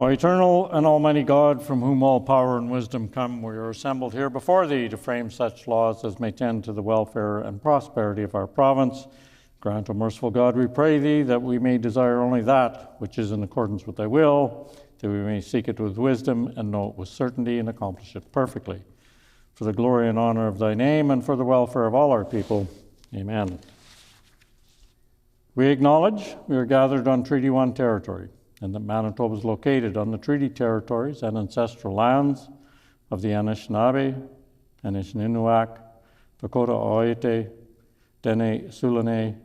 O eternal and almighty God, from whom all power and wisdom come, we are assembled here before thee to frame such laws as may tend to the welfare and prosperity of our province. Grant, O merciful God, we pray thee, that we may desire only that which is in accordance with thy will, that we may seek it with wisdom and know it with certainty and accomplish it perfectly. For the glory and honor of thy name and for the welfare of all our people. Amen. We acknowledge we are gathered on Treaty 1 territory, and that Manitoba is located on the treaty territories and ancestral lands of the Anishinaabe, Anishinaabeg, Dakota Oite, Dene, Sulane,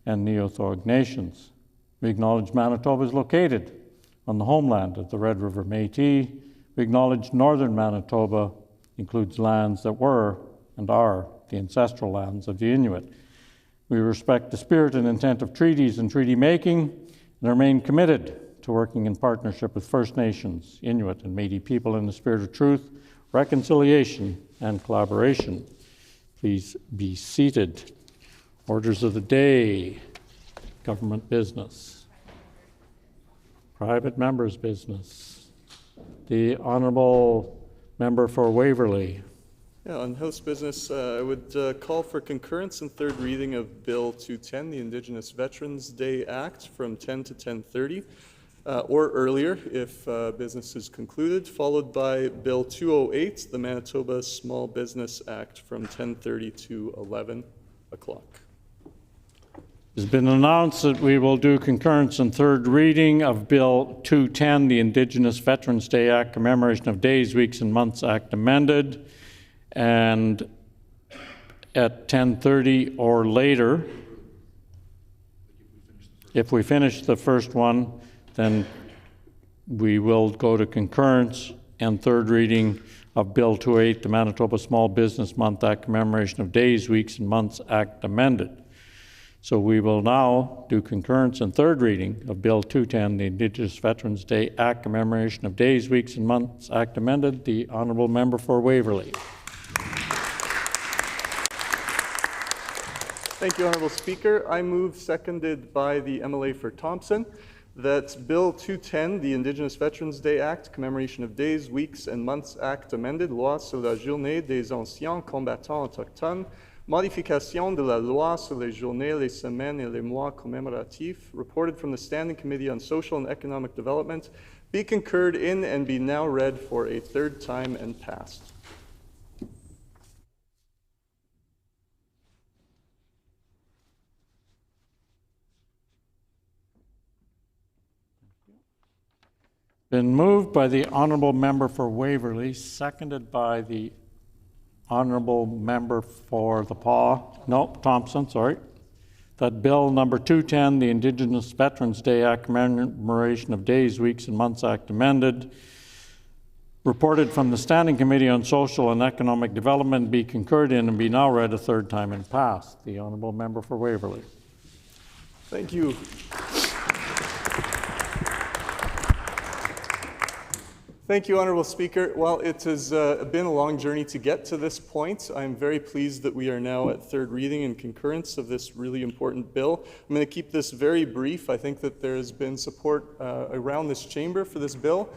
and Neothorg nations. We acknowledge Manitoba is located on the homeland of the Red River Métis. We acknowledge northern Manitoba includes lands that were and are the ancestral lands of the Inuit. We respect the spirit and intent of treaties and treaty making and remain committed to working in partnership with First Nations, Inuit, and Métis people in the spirit of truth, reconciliation, and collaboration. Please be seated. Orders of the day, government business, private members' business. The Honourable Member for Waverley. Yeah, on House business, I would call for concurrence and third reading of Bill 210, the Indigenous Veterans Day Act, from 10 to 10:30. Or earlier if business is concluded, followed by Bill 208, the Manitoba Small Business Act, from 10:30 to 11 o'clock. It has been announced that we will do concurrence and third reading of Bill 210, the Indigenous Veterans Day Act, Commemoration of Days, Weeks, and Months Act amended, and at 10:30 or later. If we finish the first one, then we will go to concurrence and third reading of Bill 208, the Manitoba Small Business Month Act, Commemoration of Days, Weeks, and Months Act amended. So we will now do concurrence and third reading of Bill 210, the Indigenous Veterans Day Act, Commemoration of Days, Weeks, and Months Act amended. The Honourable Member for Waverley. Thank you, Honourable Speaker. I move, seconded by the MLA for Thompson, that Bill 210, the Indigenous Veterans Day Act, Commemoration of Days, Weeks, and Months Act amended, Loi sur la Journée des Anciens Combattants Autochtones, modification de la loi sur les journées, les semaines, et les mois commémoratifs, reported from the Standing Committee on Social and Economic Development, be concurred in and be now read for a third time and passed. Been moved by the Honourable Member for Waverley, seconded by the Honourable Member for the Thompson, that Bill number 210, the Indigenous Veterans Day Act, Commemoration of Days, Weeks, and Months Act amended, reported from the Standing Committee on Social and Economic Development, be concurred in and be now read a third time and passed. The Honourable Member for Waverley. Thank you. Thank you, Honourable Speaker. Well, it has been a long journey to get to this point. I'm very pleased that we are now at third reading and concurrence of this really important bill. I'm going to keep this very brief. I think that there has been support around this chamber for this bill.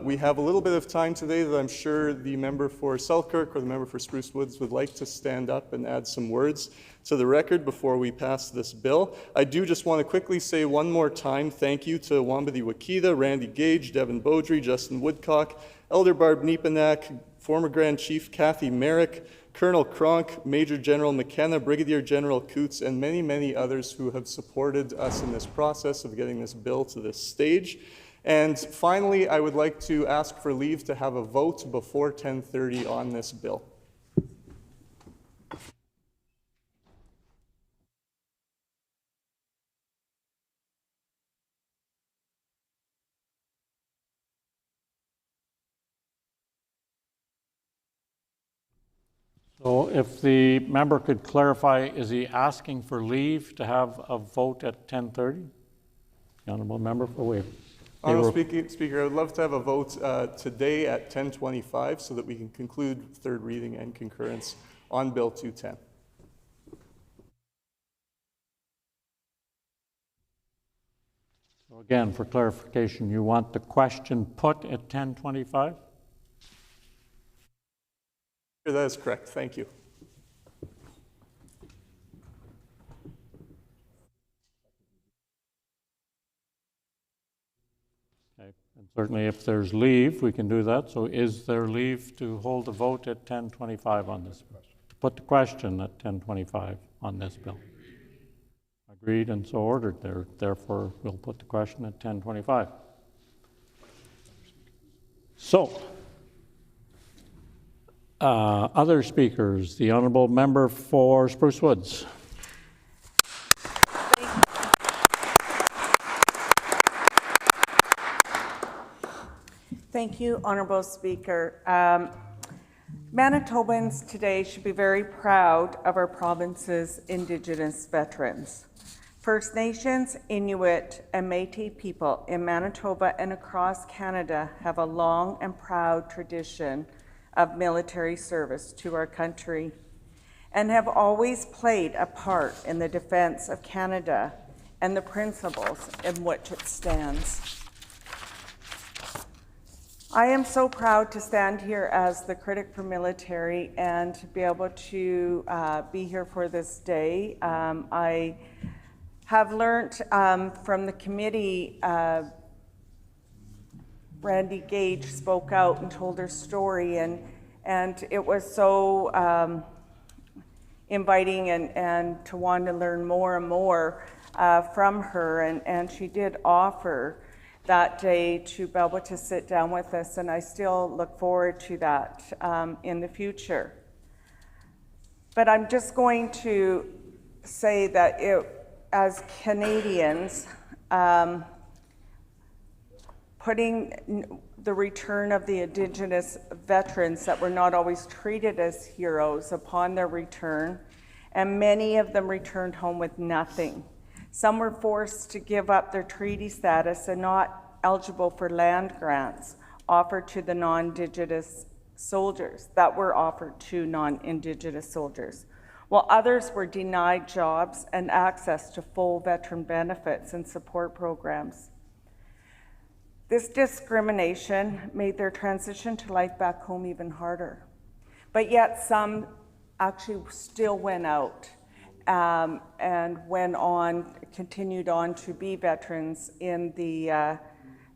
We have a little bit of time today that I'm sure the member for Selkirk or the member for Spruce Woods would like to stand up and add some words to the record before we pass this bill. I do just want to quickly say one more time thank you to Wambadi Wakita, Randy Gage, Devin Beaudry, Justin Woodcock, Elder Barb Nepanak, former Grand Chief Kathy Merrick, Colonel Kronk, Major General McKenna, Brigadier General Coots, and many, many others who have supported us in this process of getting this bill to this stage. And finally, I would like to ask for leave to have a vote before 10:30 on this bill. So if the member could clarify, is he asking for leave to have a vote at 10:30? The Honourable Member for Waverley. Honourable Speaker, I would love to have a vote today at 10:25 so that we can conclude third reading and concurrence on Bill 210. So Again, for clarification, you want the question put at 10:25? That is correct. Thank you. Okay. And certainly if there's leave, we can do that. So is there leave to hold a vote at 10:25 on this? To put the question at 10:25 on this bill? Agreed and so ordered. Therefore, we'll put the question at 10:25. So, other speakers, the Honourable Member for Spruce Woods. Thank you, Honourable Speaker. Manitobans today should be very proud of our province's Indigenous veterans. First Nations, Inuit, and Métis people in Manitoba and across Canada have a long and proud tradition of military service to our country and have always played a part in the defense of Canada and the principles in which it stands. I am so proud to stand here as the critic for military and to be able to be here for this day. I have learned from the committee, Brandy Gage spoke out and told her story, and it was so inviting and to want to learn more and more from her, and she did offer that day to be able to sit down with us, and I still look forward to that in the future. But I'm just going to say that as Canadians, putting the return of the Indigenous veterans that were not always treated as heroes upon their return, and many of them returned home with nothing. Some were forced to give up their treaty status and not eligible for land grants offered to the non-Indigenous soldiers that were offered to non-Indigenous soldiers, while others were denied jobs and access to full veteran benefits and support programs. This discrimination made their transition to life back home even harder. But yet some actually still went out and continued on to be veterans in the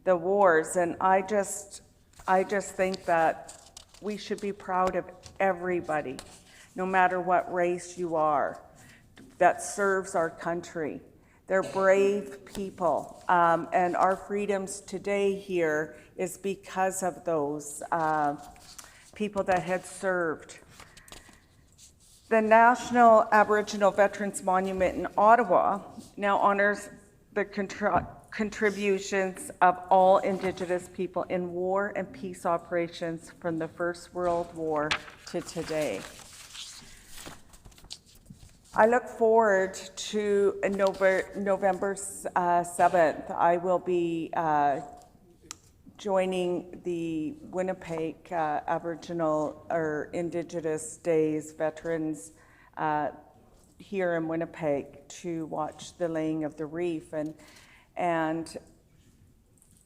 wars. And I just think that we should be proud of everybody, no matter what race you are, that serves our country. They're brave people, and our freedoms today here is because of those people that had served. The National Aboriginal Veterans Monument in Ottawa now honors the contributions of all Indigenous people in war and peace operations from the First World War to today. I look forward to November 7th. I will be joining the Winnipeg Aboriginal or Indigenous Days veterans here in Winnipeg to watch the laying of the reef. And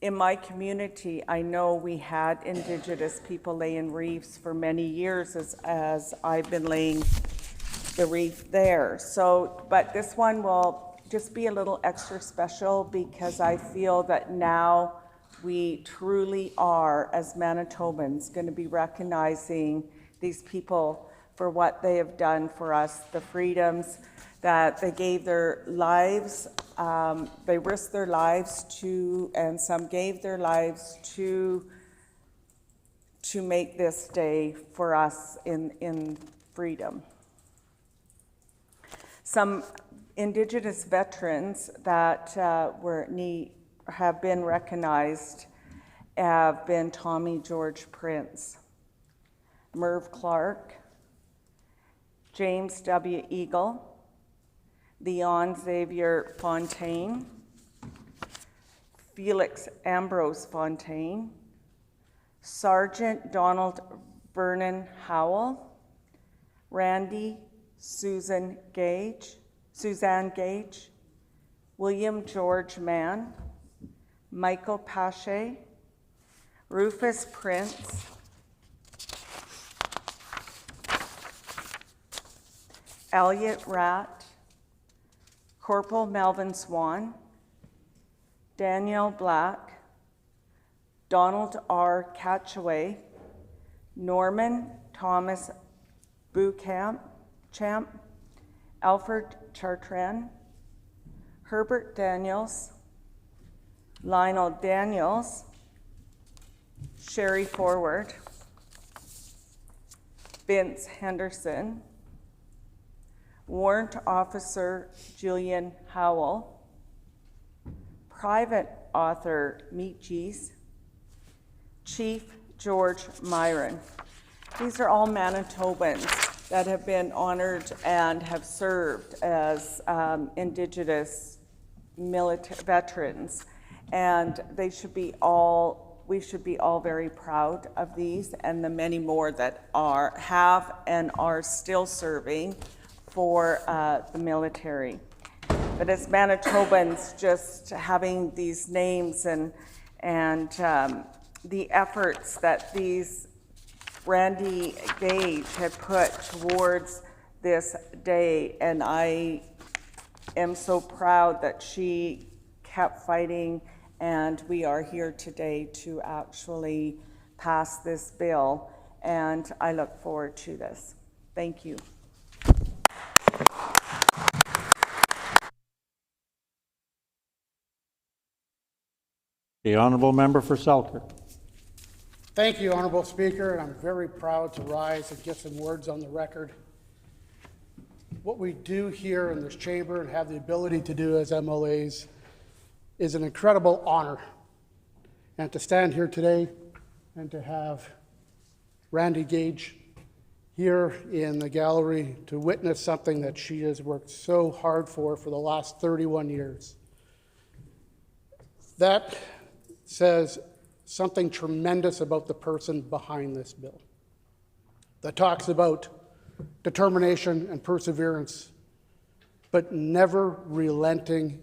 in my community, I know we had Indigenous people laying reefs for many years as I've been laying the reef there. So, but this one will just be a little extra special because I feel that now we truly are, as Manitobans, going to be recognizing these people for what they have done for us, the freedoms that they gave their lives, they risked their lives to, and some gave their lives to make this day for us in freedom. Some Indigenous veterans that have been recognized have been Tommy George Prince, Merv Clark, James W. Eagle, Leon Xavier Fontaine, Felix Ambrose Fontaine, Sergeant Donald Vernon Howell, Randy Suzanne Gage, William George Mann, Michael Pache, Rufus Prince, Elliot Ratt, Corporal Melvin Swan, Danielle Black, Donald R. Catchaway, Norman Thomas Champ, Alfred Chartrand, Herbert Daniels, Lionel Daniels, Sherry Forward, Vince Henderson, Warrant Officer Julian Howell, Private Author Meetjees, Chief George Myron. These are all Manitobans that have been honored and have served as Indigenous veterans. And we should be all very proud of these and the many more that have and are still serving for the military. But as Manitobans, just having these names and the efforts that these Randy Gage had put towards this day, and I am so proud that she kept fighting, and we are here today to actually pass this bill, and I look forward to this. Thank you. The Honourable Member for Selkirk. Thank you, Honourable Speaker, and I'm very proud to rise and get some words on the record. What we do here in this chamber and have the ability to do as MLAs is an incredible honor. And to stand here today and to have Randy Gage here in the gallery to witness something that she has worked so hard for the last 31 years. That says something tremendous about the person behind this bill that talks about determination and perseverance, but never relenting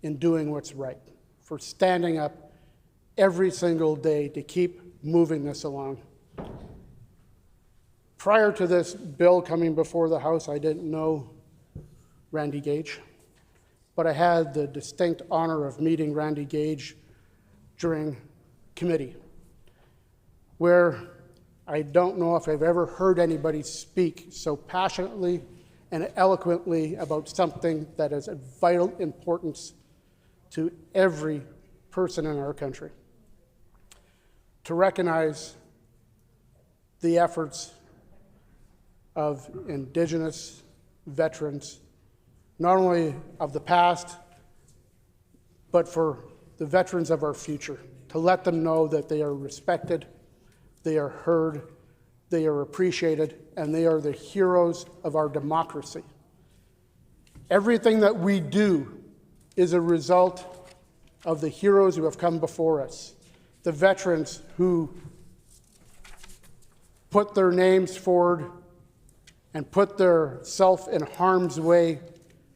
in doing what's right, for standing up every single day to keep moving this along. Prior to this bill coming before the House, I didn't know Randy Gage, but I had the distinct honor of meeting Randy Gage during committee, where I don't know if I've ever heard anybody speak so passionately and eloquently about something that is of vital importance to every person in our country. To recognize the efforts of Indigenous veterans, not only of the past, but for the veterans of our future, to let them know that they are respected, they are heard, they are appreciated, and they are the heroes of our democracy. Everything that we do is a result of the heroes who have come before us, the veterans who put their names forward and put their self in harm's way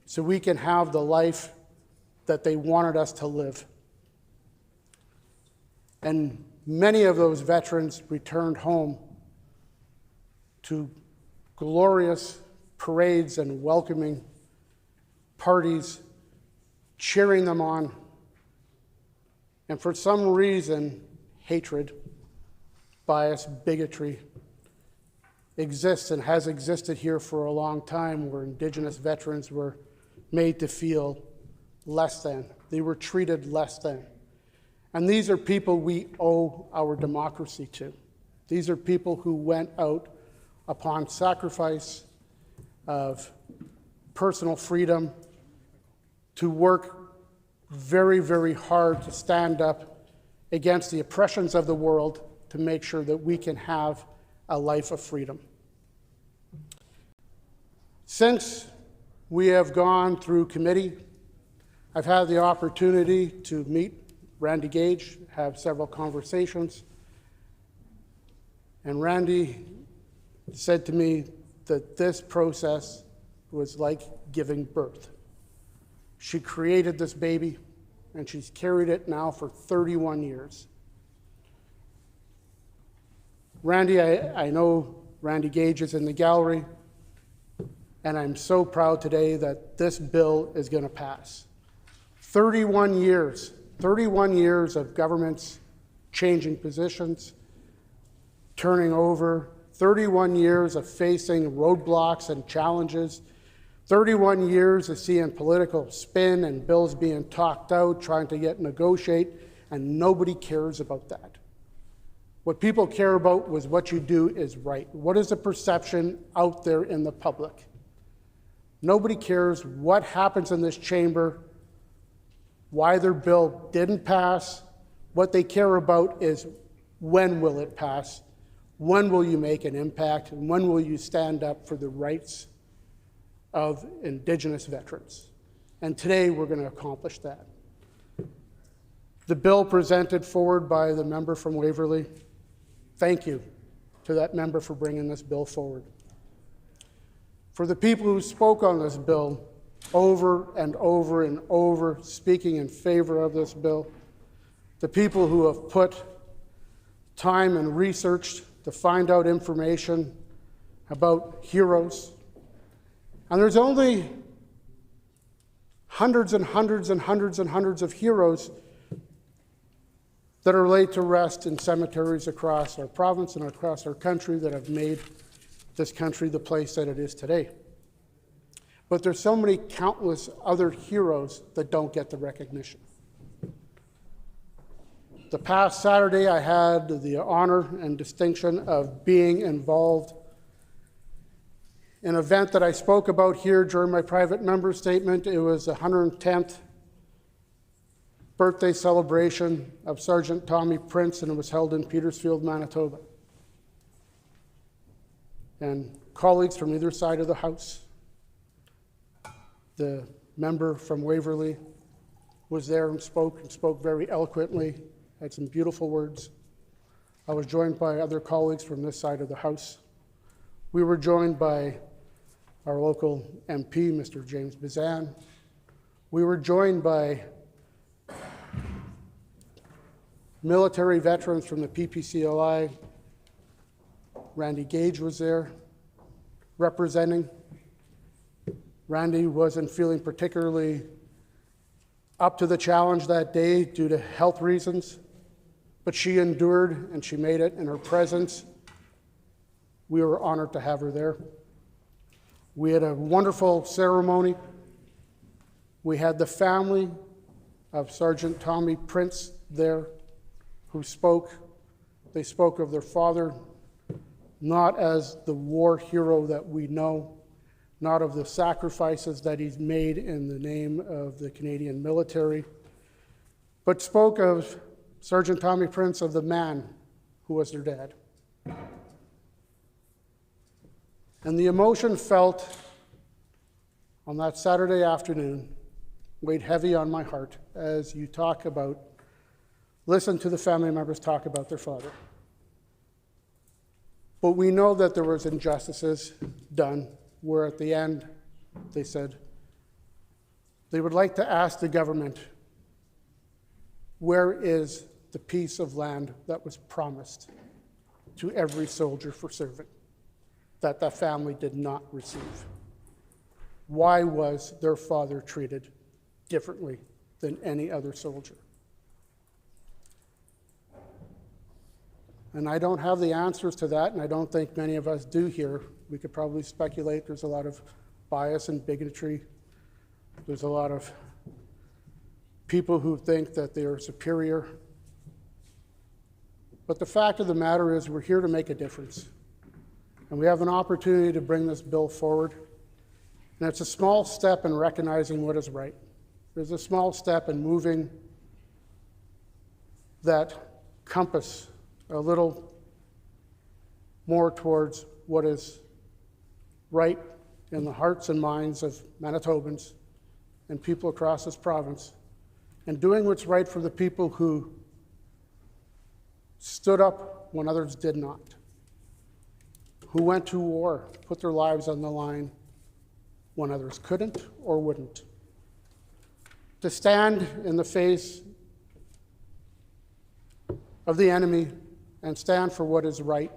so we can have the life that they wanted us to live. And many of those veterans returned home to glorious parades and welcoming parties, cheering them on. And for some reason, hatred, bias, bigotry exists and has existed here for a long time, where Indigenous veterans were made to feel less than. They were treated less than. And these are people we owe our democracy to. These are people who went out upon sacrifice of personal freedom to work very, very hard to stand up against the oppressions of the world to make sure that we can have a life of freedom. Since we have gone through committee, I've had the opportunity to meet Randy Gage, have several conversations, and Randy said to me that this process was like giving birth. She created this baby, and she's carried it now for 31 years. Randy, I know Randy Gage is in the gallery, and I'm so proud today that this bill is going to pass. 31 years of governments changing positions, turning over, 31 years of facing roadblocks and challenges, 31 years of seeing political spin and bills being talked out, trying to negotiate, and nobody cares about that. What people care about was what you do is right. What is the perception out there in the public? Nobody cares what happens in this chamber, why their bill didn't pass. What they care about is when will it pass, when will you make an impact, and when will you stand up for the rights of Indigenous veterans. And today we're going to accomplish that. The bill presented forward by the member from Waverley, thank you to that member for bringing this bill forward. For the people who spoke on this bill over and over and over, speaking in favor of this bill, the people who have put time and research to find out information about heroes. And there's only hundreds and hundreds and hundreds and hundreds of heroes that are laid to rest in cemeteries across our province and across our country that have made this country the place that it is today. But there's so many countless other heroes that don't get the recognition. The past Saturday, I had the honor and distinction of being involved in an event that I spoke about here during my private member statement. It was the 110th birthday celebration of Sergeant Tommy Prince, and it was held in Petersfield, Manitoba. And colleagues from either side of the House, the member from Waverley was there and spoke very eloquently, had some beautiful words. I was joined by other colleagues from this side of the House. We were joined by our local MP, Mr. James Bazan. We were joined by military veterans from the PPCLI. Randy Gage was there representing. Randy wasn't feeling particularly up to the challenge that day due to health reasons, but she endured and she made it in her presence. We were honored to have her there. We had a wonderful ceremony. We had the family of Sergeant Tommy Prince there who spoke. They spoke of their father, not as the war hero that we know, not of the sacrifices that he's made in the name of the Canadian military, but spoke of Sergeant Tommy Prince, of the man who was their dad. And the emotion felt on that Saturday afternoon weighed heavy on my heart as you listen to the family members talk about their father. But we know that there was injustices done where at the end they said they would like to ask the government, where is the piece of land that was promised to every soldier for serving that the family did not receive? Why was their father treated differently than any other soldier? And I don't have the answers to that, and I don't think many of us do here. We could probably speculate. There's a lot of bias and bigotry. There's a lot of people who think that they are superior. But the fact of the matter is we're here to make a difference. And we have an opportunity to bring this bill forward. And it's a small step in recognizing what is right. There's a small step in moving that compass a little more towards what is right in the hearts and minds of Manitobans and people across this province, and doing what's right for the people who stood up when others did not, who went to war, put their lives on the line when others couldn't or wouldn't. to stand in the face of the enemy and stand for what is right.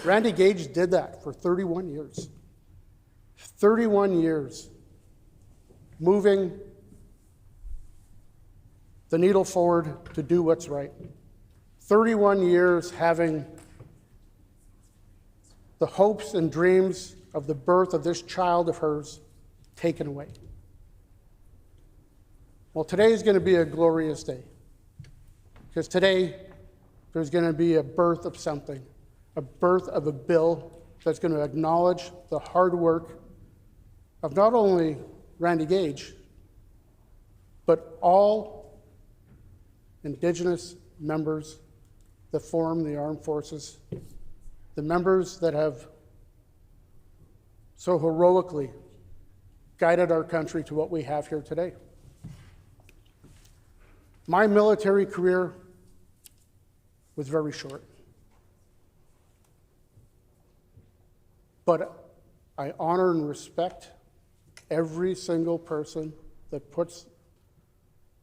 Randy Gage did that for 31 years. 31 years, moving the needle forward to do what's right. 31 years having the hopes and dreams of the birth of this child of hers taken away. Well, today is going to be a glorious day, because today there's going to be a birth of something, a birth of a bill that's going to acknowledge the hard work of not only Randy Gage, but all Indigenous members that form the armed forces, the members that have so heroically guided our country to what we have here today. My military career was very short, but I honor and respect every single person that puts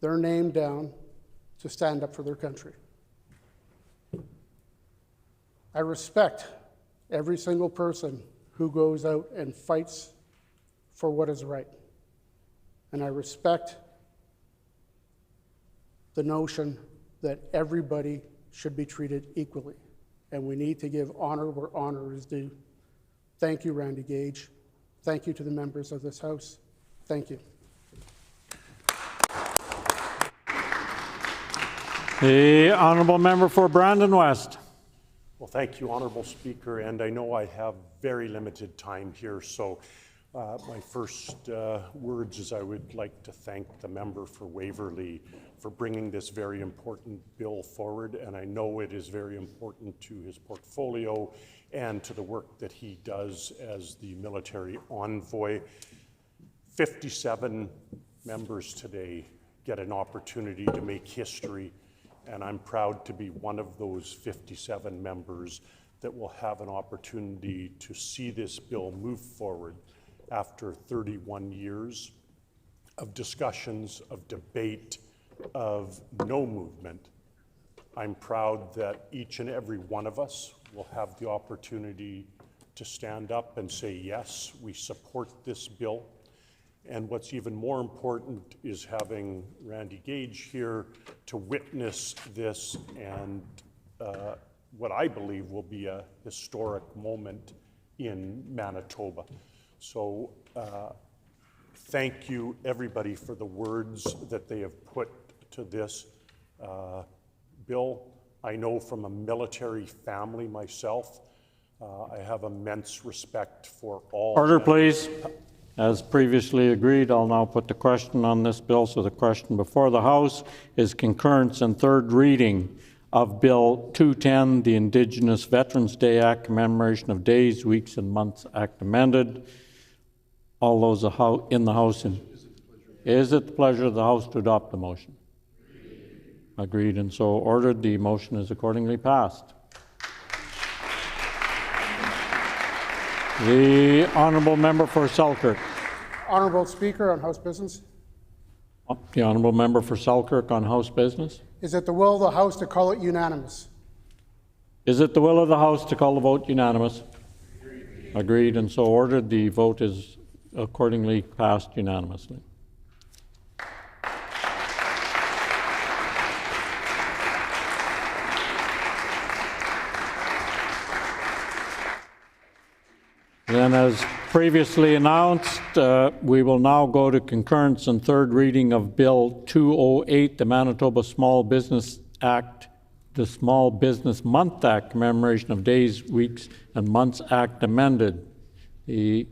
their name down to stand up for their country. I respect every single person who goes out and fights for what is right. And I respect the notion that everybody should be treated equally. And we need to give honor where honor is due. Thank you, Randy Gage. Thank you to the members of this House. Thank you. The honourable member for Brandon West. Well, thank you, Honourable Speaker, and I know I have very limited time here, so my first words is I would like to thank the member for Waverley for bringing this very important bill forward, and I know it is very important to his portfolio and to the work that he does as the military envoy. 57 members today get an opportunity to make history, and I'm proud to be one of those 57 members that will have an opportunity to see this bill move forward after 31 years of discussions, of debate, of no movement. I'm proud that each and every one of us will have the opportunity to stand up and say, yes, we support this bill. And what's even more important is having Randy Gage here to witness this and what I believe will be a historic moment in Manitoba. So thank you everybody for the words that they have put to this bill. I know from a military family myself, I have immense respect for all. Order, please. As previously agreed, I'll now put the question on this bill. So the question before the House is concurrence and third reading of Bill 210, the Indigenous Veterans Day Act, Commemoration of Days, Weeks, and Months Act amended. All those in the House, is it the pleasure of the House to adopt the motion? Agreed, and so ordered. The motion is accordingly passed. The honourable member for Selkirk. Honourable Speaker, on House business. The honourable member for Selkirk on House business. Is it the will of the House to call it unanimous? Is it the will of the House to call the vote unanimous? Agreed, and so ordered. The vote is accordingly passed unanimously. Then, as previously announced, we will now go to concurrence and third reading of Bill 208, the Manitoba Small Business Act, the Small Business Month Act, Commemoration of Days, Weeks, and Months Act amended. The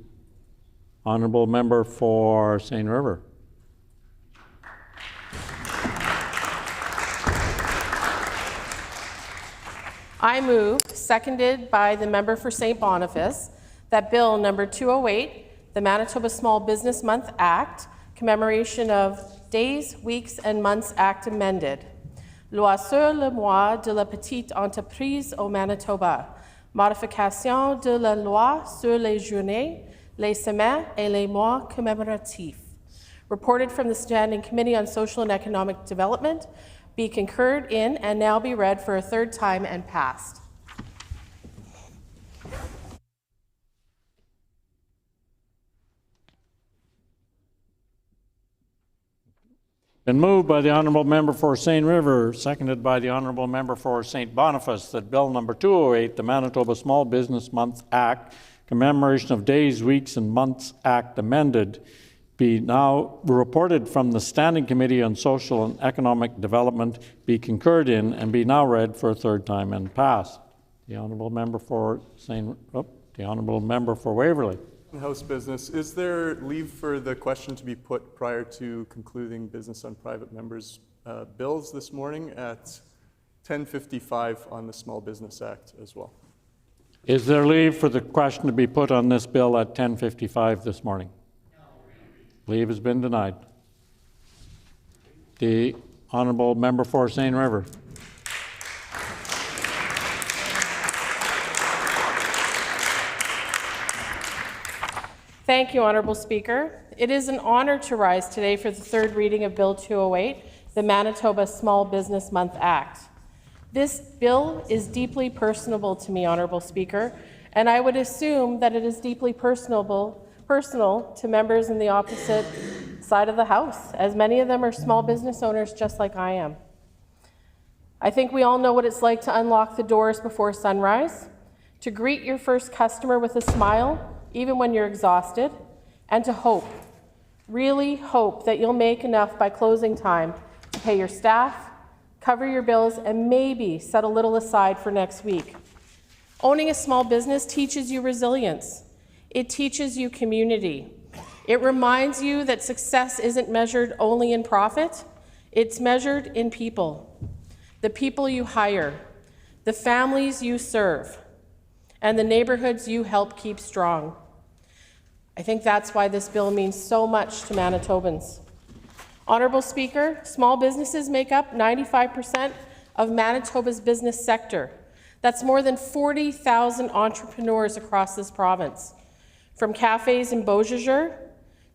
honourable member for St. River. I move, seconded by the member for St. Boniface, that Bill number 208, the Manitoba Small Business Month Act, Commemoration of Days, Weeks, and Months Act amended. Loi sur le mois de la petite entreprise au Manitoba. Modification de la loi sur les journées, les semaines et les mois commémoratifs. reported from the Standing Committee on Social and Economic Development, be concurred in, and now be read for a third time and passed. Been moved by the Honourable Member for St. River, seconded by the Honourable Member for St. Boniface, that Bill number 208, the Manitoba Small Business Month Act, Commemoration of Days, Weeks and Months Act amended, be now reported from the Standing Committee on Social and Economic Development, be concurred in, and be now read for a third time and passed. The Honourable Member for the Honourable Member for Waverley. House business. Is there leave for the question to be put prior to concluding business on private members' bills this morning at 10:55 on the Small Business Act as well? Is there leave for the question to be put on this bill at 10:55 this morning? No. Leave has been denied. The Honourable Member for St. River. Thank you, Honourable Speaker. It is an honour to rise today for the third reading of Bill 208, the Manitoba Small Business Month Act. This bill is deeply personable to me, Honourable Speaker, and I would assume that it is deeply personal to members in the opposite side of the House, as many of them are small business owners just like I am. I think we all know what it's like to unlock the doors before sunrise, to greet your first customer with a smile, even when you're exhausted, and to hope, really hope that you'll make enough by closing time to pay your staff, cover your bills, and maybe set a little aside for next week. Owning a small business teaches you resilience. It teaches you community. It reminds you that success isn't measured only in profit, it's measured in people. The people you hire, the families you serve, and the neighborhoods you help keep strong. I think that's why this bill means so much to Manitobans. Honourable Speaker, small businesses make up 95% of Manitoba's business sector. That's more than 40,000 entrepreneurs across this province. From cafes in Beausejour,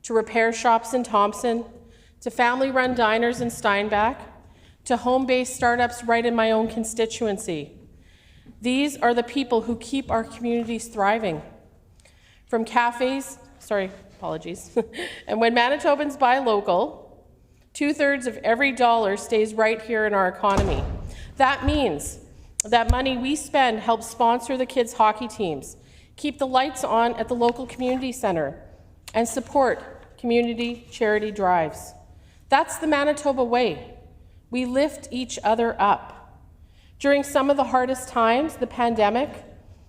to repair shops in Thompson, to family-run diners in Steinbach, to home-based startups right in my own constituency. These are the people who keep our communities thriving. From cafes, apologies. And when Manitobans buy local, 2/3 of every dollar stays right here in our economy. That means that money we spend helps sponsor the kids' hockey teams, keep the lights on at the local community centre, and support community charity drives. That's the Manitoba way. We lift each other up. During some of the hardest times, the pandemic,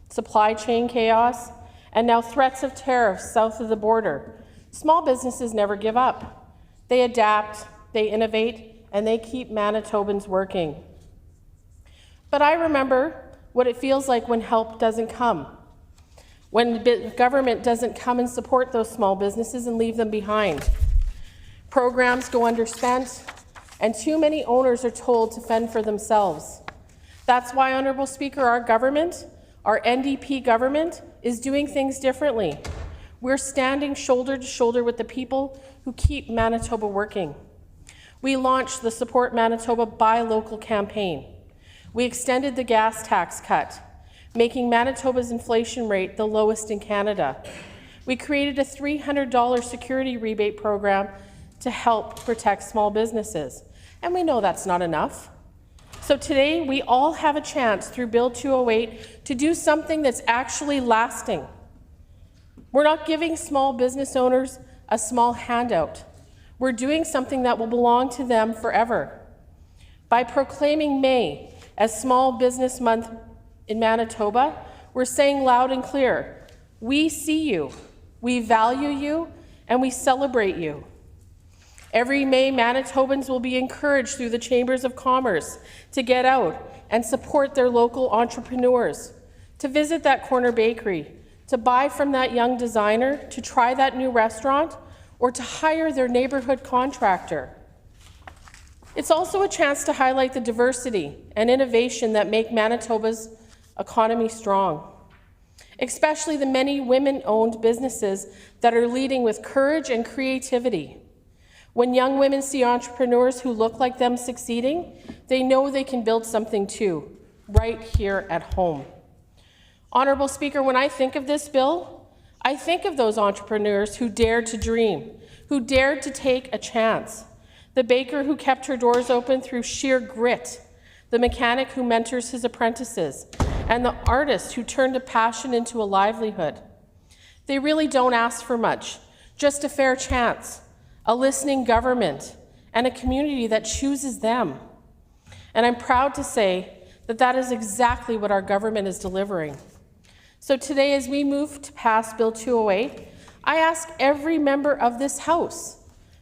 supply chain chaos, and now threats of tariffs south of the border, small businesses never give up. They adapt, they innovate, and they keep Manitobans working. But I remember what it feels like when help doesn't come, when the government doesn't come and support those small businesses and leave them behind. Programs go underspent, and too many owners are told to fend for themselves. That's why, Honourable Speaker, our government, our NDP government, is doing things differently. We're standing shoulder to shoulder with the people who keep Manitoba working. We launched the Support Manitoba Buy Local campaign. We extended the gas tax cut, making Manitoba's inflation rate the lowest in Canada. We created a $300 security rebate program to help protect small businesses. And we know that's not enough. So today, we all have a chance through Bill 208 to do something that's actually lasting. We're not giving small business owners a small handout. We're doing something that will belong to them forever. By proclaiming May as Small Business Month in Manitoba, we're saying loud and clear, we see you, we value you, and we celebrate you. Every May, Manitobans will be encouraged through the Chambers of Commerce to get out and support their local entrepreneurs, to visit that corner bakery, to buy from that young designer, to try that new restaurant, or to hire their neighbourhood contractor. It's also a chance to highlight the diversity and innovation that make Manitoba's economy strong, especially the many women-owned businesses that are leading with courage and creativity. When young women see entrepreneurs who look like them succeeding, they know they can build something too, right here at home. Honorable Speaker, when I think of this bill, I think of those entrepreneurs who dared to dream, who dared to take a chance. The baker who kept her doors open through sheer grit, the mechanic who mentors his apprentices, and the artist who turned a passion into a livelihood. They really don't ask for much, just a fair chance, a listening government, and a community that chooses them. And I'm proud to say that that is exactly what our government is delivering. So today, as we move to pass Bill 208, I ask every member of this House,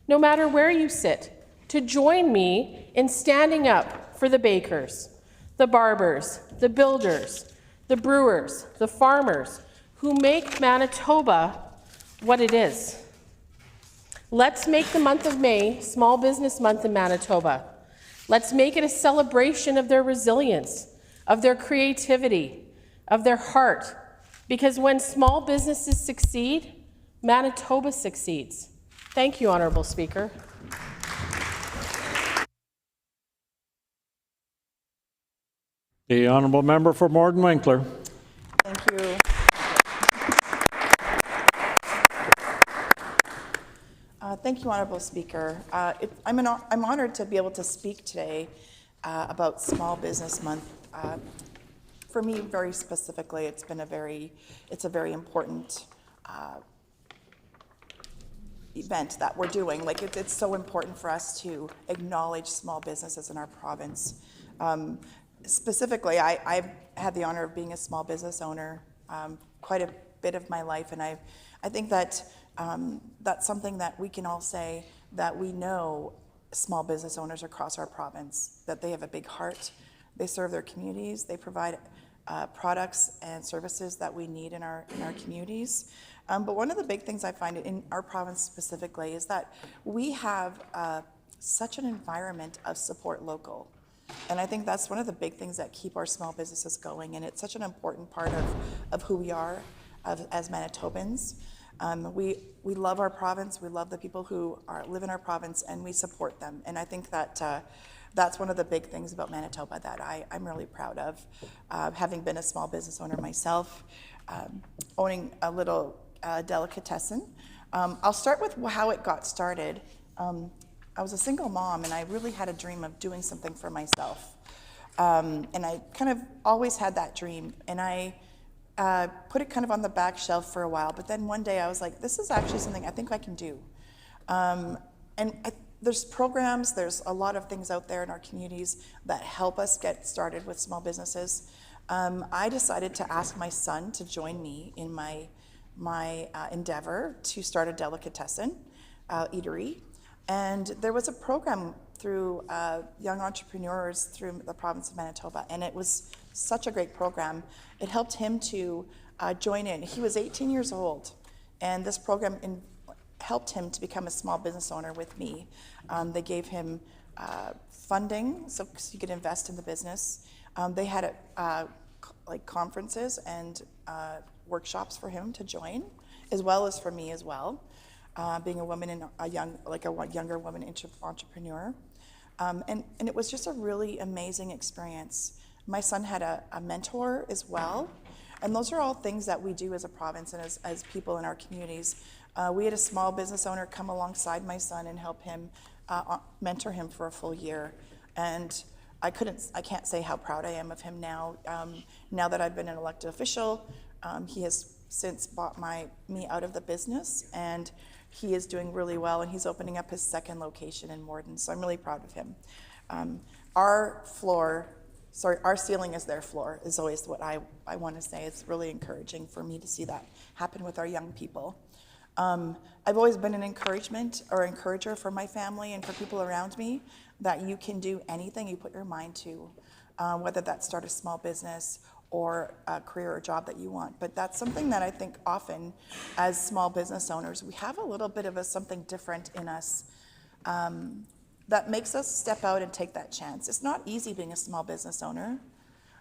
no matter where you sit, to join me in standing up for the bakers, the barbers, the builders, the brewers, the farmers, who make Manitoba what it is. Let's make the month of May Small Business Month in Manitoba. Let's make it a celebration of their resilience, of their creativity, of their heart, because when small businesses succeed, Manitoba succeeds. Thank you, Honourable Speaker. The honourable member for Morden Winkler. Thank you. Thank you, Honourable Speaker. I'm honoured to be able to speak today about Small Business Month. For me, very specifically, it's a very important event that we're doing. Like it's so important for us to acknowledge small businesses in our province. Specifically, I've had the honor of being a small business owner quite a bit of my life, and I think that that's something that we can all say, that we know small business owners across our province, that they have a big heart, they serve their communities, they provide products and services that we need in our communities. But one of the big things I find in our province specifically is that we have such an environment of support local. And I think that's one of the big things that keep our small businesses going, and it's such an important part of who we are as Manitobans. We love our province, we love the people who live in our province, and we support them. And I think that that's one of the big things about Manitoba that I'm really proud of. Having been a small business owner myself, owning a little delicatessen. I'll start with how it got started. I was a single mom, and I really had a dream of doing something for myself. And I kind of always had that dream, and I put it kind of on the back shelf for a while, but then one day I was like, this is actually something I think I can do. There's programs, there's a lot of things out there in our communities that help us get started with small businesses. I decided to ask my son to join me in my endeavor to start a delicatessen eatery. And there was a program through young entrepreneurs through the province of Manitoba, and it was such a great program. It helped him to join in. He was 18 years old, and this program helped him to become a small business owner with me. They gave him funding so he could invest in the business. They had like conferences and workshops for him to join, as well as for me as well. Being a woman and a younger woman entrepreneur. And it was just a really amazing experience. My son had a mentor as well. And those are all things that we do as a province and as people in our communities. We had a small business owner come alongside my son and help him, mentor him for a full year. And I can't say how proud I am of him now. Now that I've been an elected official, he has since bought me out of the business, and he is doing really well, and he's opening up his second location in Morden, so I'm really proud of him. Our ceiling is their floor, is always what I want to say. It's really encouraging for me to see that happen with our young people. I've always been an encourager for my family and for people around me, that you can do anything you put your mind to, whether that's start a small business or a career or job that you want. But that's something that I think often as small business owners, we have a little bit of something different in us that makes us step out and take that chance. It's not easy being a small business owner.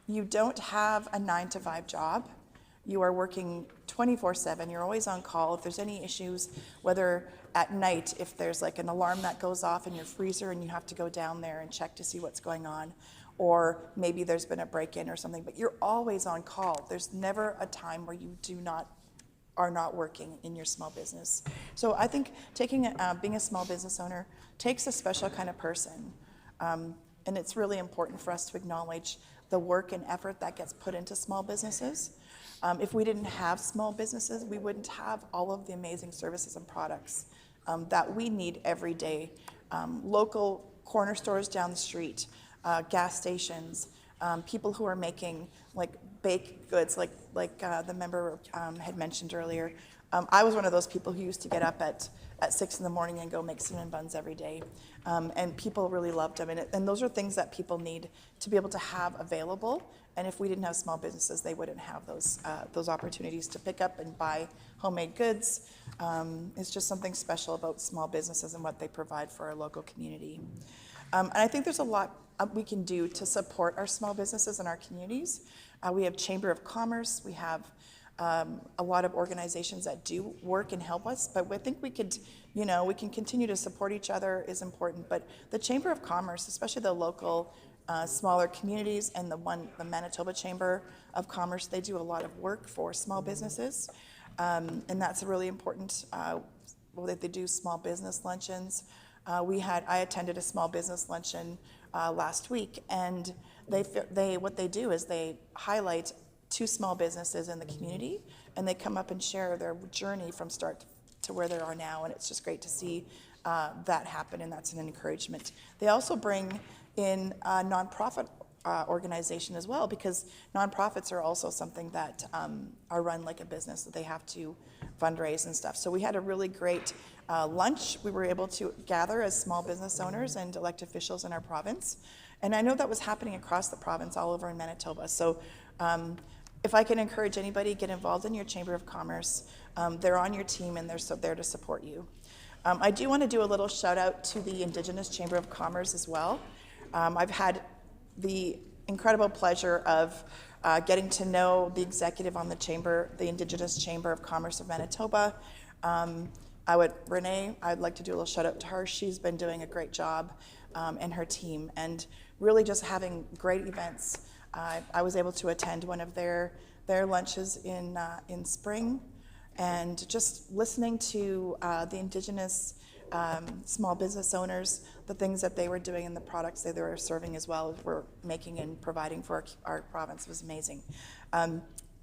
You don't have a 9-to-5 job. You are working 24/7. You're always on call. If there's any issues, whether at night, if there's like an alarm that goes off in your freezer and you have to go down there and check to see what's going on, or maybe there's been a break-in or something, but you're always on call. There's never a time where you are not working in your small business. So I think being a small business owner takes a special kind of person. And it's really important for us to acknowledge the work and effort that gets put into small businesses. If we didn't have small businesses, we wouldn't have all of the amazing services and products that we need every day. Local corner stores down the street, gas stations, people who are making like baked goods, like the member had mentioned earlier. I was one of those people who used to get up at 6 in the morning and go make cinnamon buns every day. And people really loved them. And those are things that people need to be able to have available. And if we didn't have small businesses, they wouldn't have those opportunities to pick up and buy homemade goods. It's just something special about small businesses and what they provide for our local community. And I think there's a lot we can do to support our small businesses in our communities. We have Chamber of Commerce. We have a lot of organizations that do work and help us, but I think we could, we can continue to support each other is important. But the Chamber of Commerce, especially the local smaller communities and the Manitoba Chamber of Commerce, they do a lot of work for small businesses, and that's really important. They do small business luncheons. I attended a small business luncheon last week, and what they do is they highlight 2 small businesses in the community, and they come up and share their journey from start to where they are now, and it's just great to see that happen, and that's an encouragement. They also bring in a nonprofit organization as well, because nonprofits are also something that are run like a business, that they have to fundraise and stuff. So we had a really great lunch. We were able to gather as small business owners and elected officials in our province, and I know that was happening across the province, all over in Manitoba. So if I can encourage anybody, get involved in your Chamber of Commerce. They're on your team, and they're there to support you. I do want to do a little shout out to the Indigenous Chamber of Commerce as well. I've had the incredible pleasure of getting to know the executive on the Indigenous Chamber of Commerce of Manitoba. Renee, I'd like to do a little shout out to her. She's been doing a great job, and her team, and really just having great events. I was able to attend one of their lunches in spring, and just listening to the Indigenous small business owners, the things that they were doing and the products that they were serving as well, were making and providing for our province was amazing. I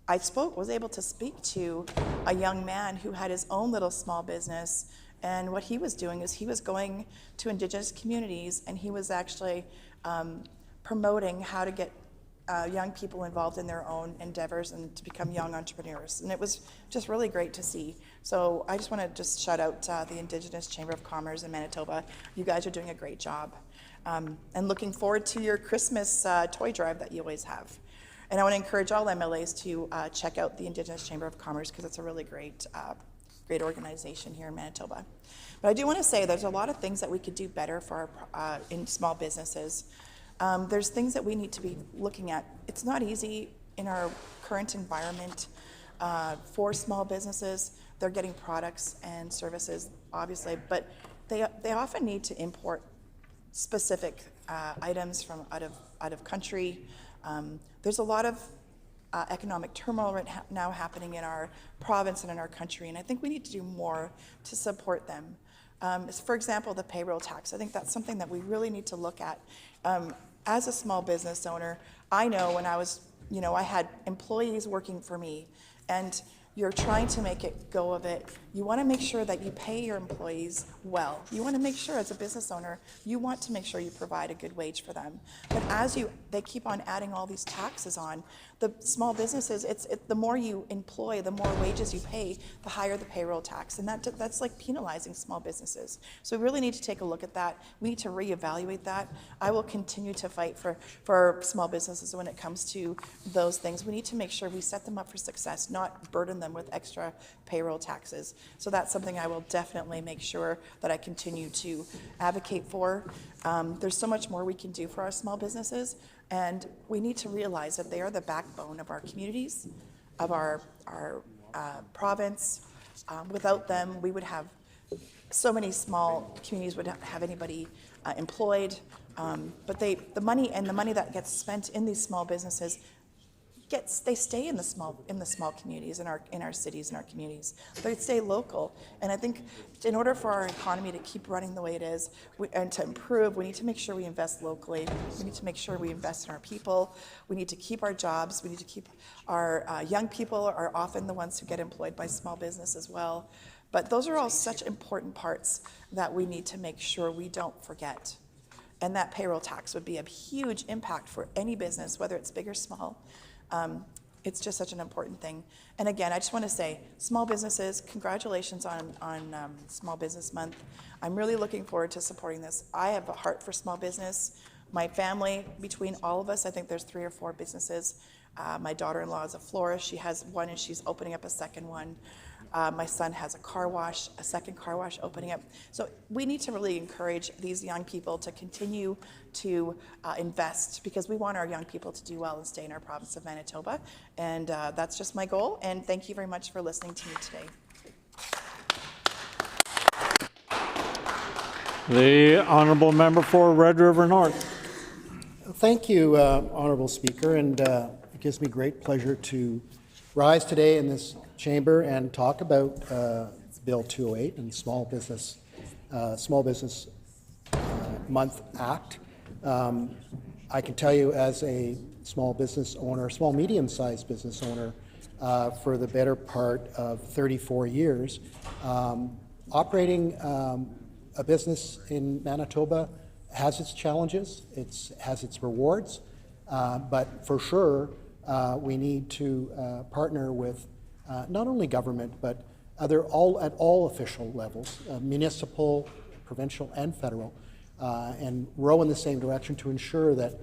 was able to speak to a young man who had his own little small business, and what he was doing is he was going to Indigenous communities, and he was actually promoting how to get young people involved in their own endeavors and to become young entrepreneurs. And it was just really great to see. So I just want to shout out the Indigenous Chamber of Commerce in Manitoba. You guys are doing a great job. And looking forward to your Christmas toy drive that you always have. And I want to encourage all MLAs to check out the Indigenous Chamber of Commerce, because it's a really great organization here in Manitoba. But I do want to say there's a lot of things that we could do better for in small businesses. There's things that we need to be looking at. It's not easy in our current environment for small businesses. They're getting products and services, obviously, but they often need to import specific items from out of country. There's a lot of economic turmoil right now happening in our province and in our country, and I think we need to do more to support them. For example, the payroll tax. I think that's something that we really need to look at. As a small business owner, I know when I had employees working for me, and you're trying to make it go of it, you want to make sure that you pay your employees well. You want to make sure, as a business owner, you want to make sure you provide a good wage for them. But they keep on adding all these taxes on, the small businesses, the more you employ, the more wages you pay, the higher the payroll tax. And that's like penalizing small businesses. So we really need to take a look at that. We need to reevaluate that. I will continue to fight for small businesses when it comes to those things. We need to make sure we set them up for success, not burden them with extra payroll taxes. So that's something I will definitely make sure that I continue to advocate for. There's so much more we can do for our small businesses, and we need to realize that they are the backbone of our communities, of our province. Without them, we would have so many small communities would have anybody employed, but the money that gets spent in these small businesses they stay in the small communities, in our cities, in our communities. They stay local. And I think in order for our economy to keep running the way it is and to improve, we need to make sure we invest locally. We need to make sure we invest in our people. We need to keep our jobs. We need to keep our young people are often the ones who get employed by small business as well. But those are all such important parts that we need to make sure we don't forget. And that payroll tax would be a huge impact for any business, whether it's big or small. It's just such an important thing. And again, I just want to say, small businesses, congratulations on Small Business Month. I'm really looking forward to supporting this. I have a heart for small business. My family, between all of us, I think there's 3 or 4 businesses. My daughter-in-law is a florist. She has one and she's opening up a second one. My son has a second car wash opening up. So we need to really encourage these young people to continue to invest, because we want our young people to do well and stay in our province of Manitoba. And that's just my goal. And thank you very much for listening to me today. The honourable member for Red River North. Thank you, Honourable Speaker, and it gives me great pleasure to rise today in this chamber and talk about Bill 208 and Small Business Month Act. I can tell you, as a small business owner, small medium-sized business owner, for the better part of 34 years, operating a business in Manitoba has its challenges, it has its rewards, but for sure we need to partner with not only government, but at all official levels, municipal, provincial, and federal, and row in the same direction to ensure that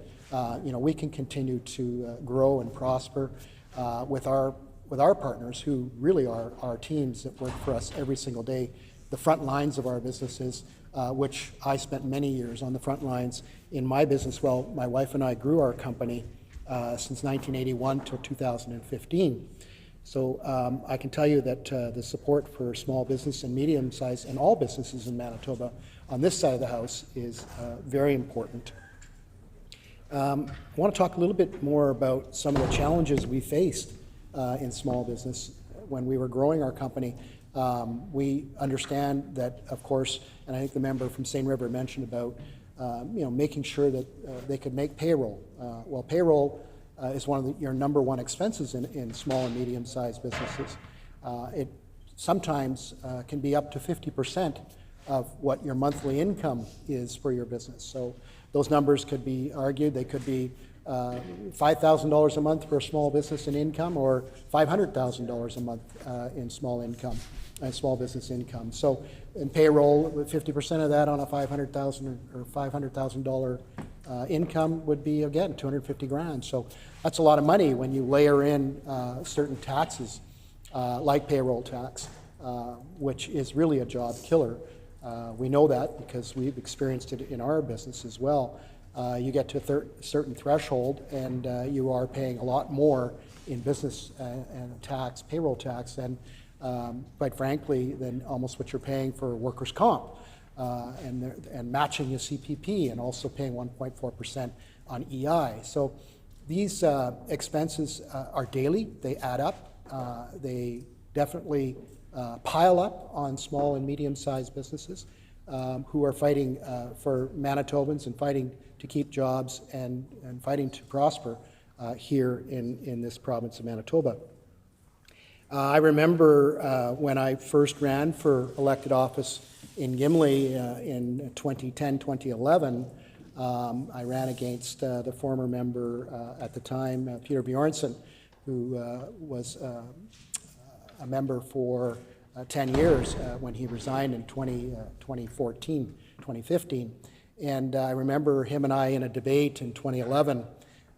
we can continue to grow and prosper with our partners, who really are our teams that work for us every single day, the front lines of our businesses, which I spent many years on the front lines in my business. Well, my wife and I grew our company since 1981 to 2015. So I can tell you that the support for small business and medium-sized and all businesses in Manitoba on this side of the House is very important. I want to talk a little bit more about some of the challenges we faced in small business when we were growing our company. We understand that, of course, and I think the member from St. River mentioned about making sure that they could make payroll. Well, payroll is one of your number one expenses in small and medium-sized businesses. It sometimes can be up to 50% of what your monthly income is for your business. So those numbers could be argued. They could be $5,000 a month for a small business in income, or $500,000 a month in small business income. So in payroll, with 50% of that on a $500,000 or $500,000 income would be, again, $250,000. So that's a lot of money when you layer in certain taxes like payroll tax, which is really a job killer. We know that because we've experienced it in our business as well. You get to a certain threshold and you are paying a lot more in business and tax, payroll tax, than quite frankly, than almost what you're paying for workers' comp, and matching your CPP, and also paying 1.4% on EI. So these expenses are daily. They add up. They definitely pile up on small and medium-sized businesses who are fighting for Manitobans and fighting to keep jobs and fighting to prosper here in this province of Manitoba. I remember when I first ran for elected office in Gimli in 2010, 2011, I ran against the former member at the time, Peter Bjornson, who was a member for 10 years when he resigned in 2015. And I remember him and I in a debate in 2011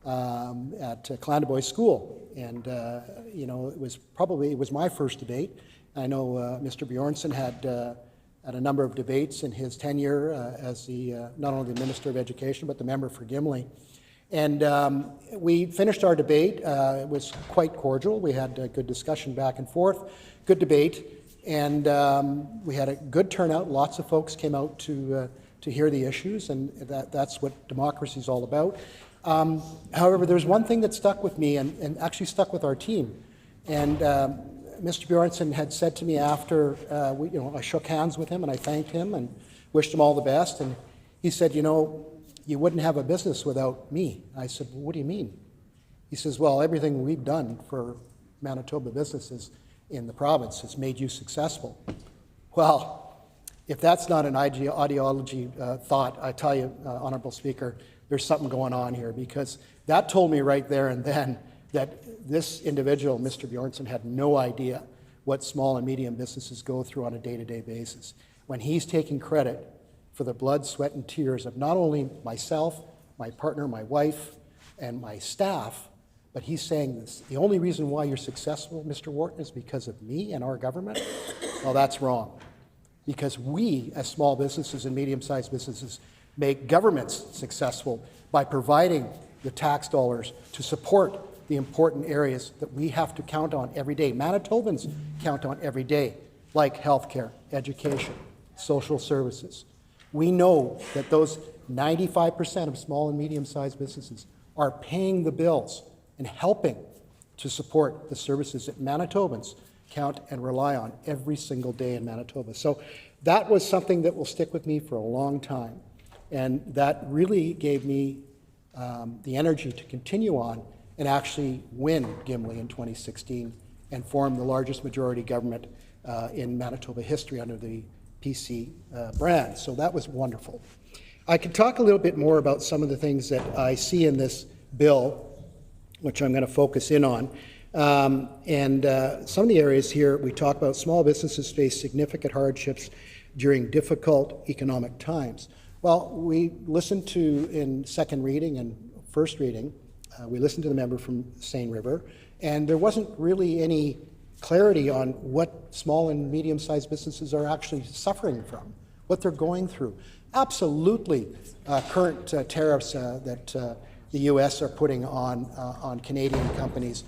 at Clandeboye School. And, it was my first debate. I know Mr. Bjornson had a number of debates in his tenure as the not only the Minister of Education, but the member for Gimli. And we finished our debate. It was quite cordial. We had a good discussion back and forth, good debate. And we had a good turnout. Lots of folks came out to hear the issues, and that's what democracy is all about. However, there's one thing that stuck with me and actually stuck with our team. And Mr. Bjornson had said to me after, I shook hands with him and I thanked him and wished him all the best. And he said, you wouldn't have a business without me. I said, well, what do you mean? He says, well, everything we've done for Manitoba businesses in the province has made you successful. Well, if that's not an ideology thought, I tell you, Honourable Speaker, there's something going on here, because that told me right there and then that this individual, Mr. Bjornson, had no idea what small and medium businesses go through on a day-to-day basis. When he's taking credit for the blood, sweat, and tears of not only myself, my partner, my wife, and my staff, but he's saying this, the only reason why you're successful, Mr. Wharton, is because of me and our government. Well, that's wrong. Because we, as small businesses and medium-sized businesses, make governments successful by providing the tax dollars to support the important areas that we have to count on every day. Manitobans count on every day, like healthcare, education, social services. We know that those 95% of small and medium-sized businesses are paying the bills and helping to support the services that Manitobans count and rely on every single day in Manitoba. So that was something that will stick with me for a long time. And that really gave me the energy to continue on and actually win Gimli in 2016 and form the largest majority government in Manitoba history under the PC brand. So that was wonderful. I could talk a little bit more about some of the things that I see in this bill, which I'm going to focus in on. Some of the areas here, we talk about small businesses face significant hardships during difficult economic times. Well, we listened to, in second reading and first reading, we listened to the member from Seine River, and there wasn't really any clarity on what small and medium-sized businesses are actually suffering from, what they're going through. Absolutely, current tariffs that the U.S. are putting on Canadian companies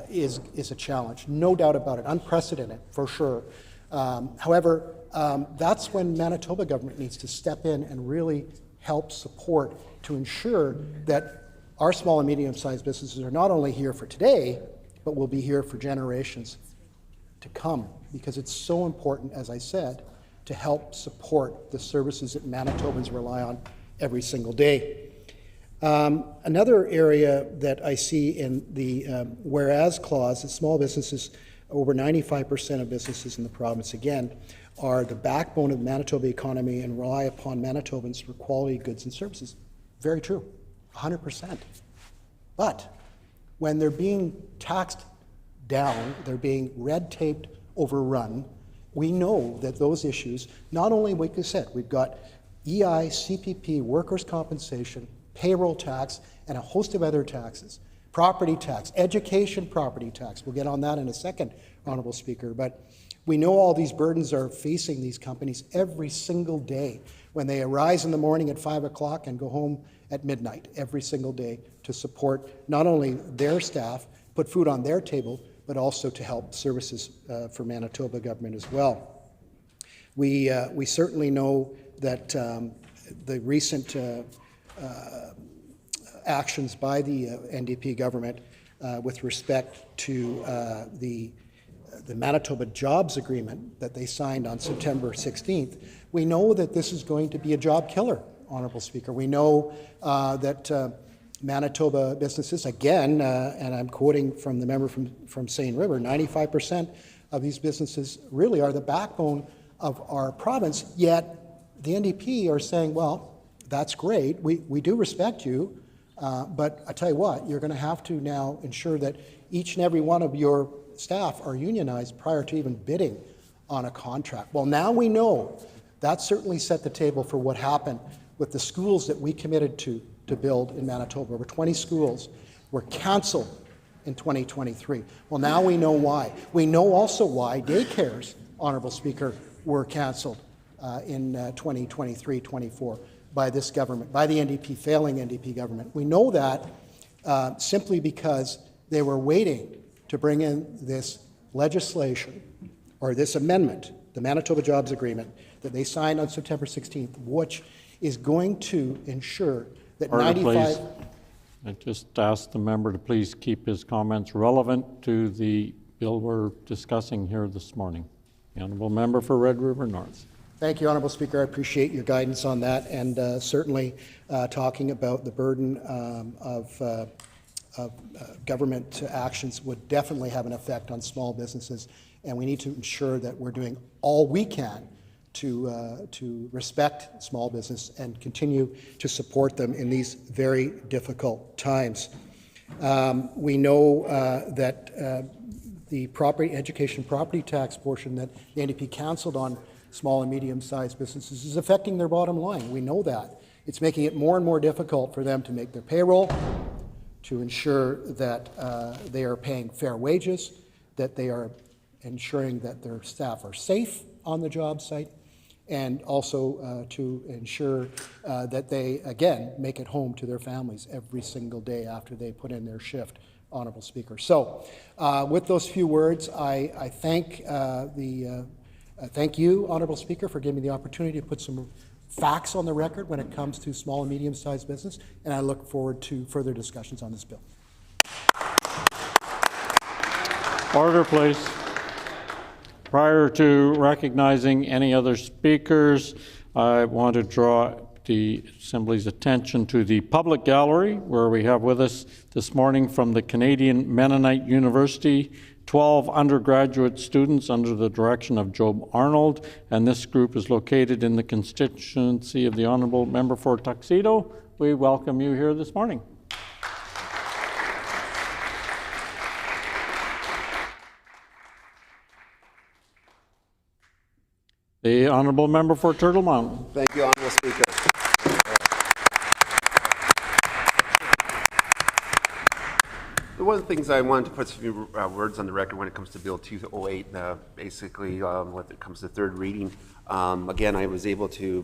is a challenge, no doubt about it, unprecedented for sure. However, that's when Manitoba government needs to step in and really help support to ensure that our small and medium-sized businesses are not only here for today, but will be here for generations to come, because it's so important, as I said, to help support the services that Manitobans rely on every single day. Another area that I see in the whereas clause is small businesses, over 95% of businesses in the province, again, are the backbone of the Manitoba economy and rely upon Manitobans for quality goods and services. Very true, 100%. But when they're being taxed down, they're being red taped, overrun, we know that those issues, not only, like I said, we've got EI, CPP, workers' compensation, payroll tax, and a host of other taxes, property tax, education property tax. We'll get on that in a second, Honourable Speaker. But we know all these burdens are facing these companies every single day when they arise in the morning at 5 o'clock and go home at midnight every single day to support not only their staff, put food on their table, but also to help services for Manitoba government as well. We certainly know that the recent actions by the NDP government with respect to the Manitoba Jobs Agreement that they signed on September 16th, we know that this is going to be a job killer, Honourable Speaker. We know that Manitoba businesses, again, and I'm quoting from the member from Seine River, 95% of these businesses really are the backbone of our province, yet the NDP are saying, well, that's great, we do respect you, but I tell you what, you're going to have to now ensure that each and every one of your staff are unionized prior to even bidding on a contract. Well, now we know that certainly set the table for what happened with the schools that we committed to build in Manitoba. Over 20 schools were canceled in 2023. Well, now we know why. We know also why daycares, Honourable Speaker, were canceled in 2023-24 by this government, by the NDP, failing NDP government. We know that simply because they were waiting to bring in this legislation or this amendment, the Manitoba Jobs Agreement, that they signed on September 16th, which is going to ensure that Order, 95... please. I just asked the member to please keep his comments relevant to the bill we're discussing here this morning. The honourable member for Red River North. Thank you, Honourable Speaker. I appreciate your guidance on that, and certainly talking about the burden of government actions would definitely have an effect on small businesses, and we need to ensure that we're doing all we can to respect small business and continue to support them in these very difficult times. We know that the education property tax portion that the NDP counciled on small and medium-sized businesses is affecting their bottom line. We know that. It's making it more and more difficult for them to make their payroll, to ensure that they are paying fair wages, that they are ensuring that their staff are safe on the job site, and also to ensure that they, again, make it home to their families every single day after they put in their shift, Honourable Speaker. So with those few words, I thank thank you, Honourable Speaker, for giving me the opportunity to put some facts on the record when it comes to small and medium-sized business, and I look forward to further discussions on this bill. Order, please. Prior to recognizing any other speakers, I want to draw the Assembly's attention to the public gallery, where we have with us this morning from the Canadian Mennonite University 12 undergraduate students under the direction of Job Arnold, and this group is located in the constituency of the Honourable Member for Tuxedo. We welcome you here this morning. The Honourable Member for Turtle Mountain. Thank you, Honourable Speaker. One of the things I wanted to put some few words on the record when it comes to Bill 208, basically when it comes to third reading. Again, I was able to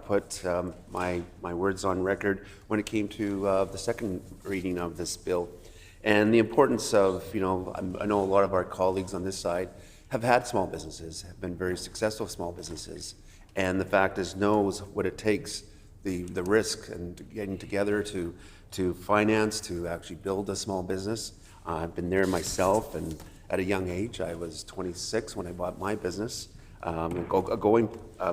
put my words on record when it came to the second reading of this bill. And the importance of, I know a lot of our colleagues on this side have had small businesses, have been very successful small businesses. And the fact is, knows what it takes, the risk and getting together to finance, to actually build a small business. I've been there myself, and at a young age, I was 26 when I bought my business, a going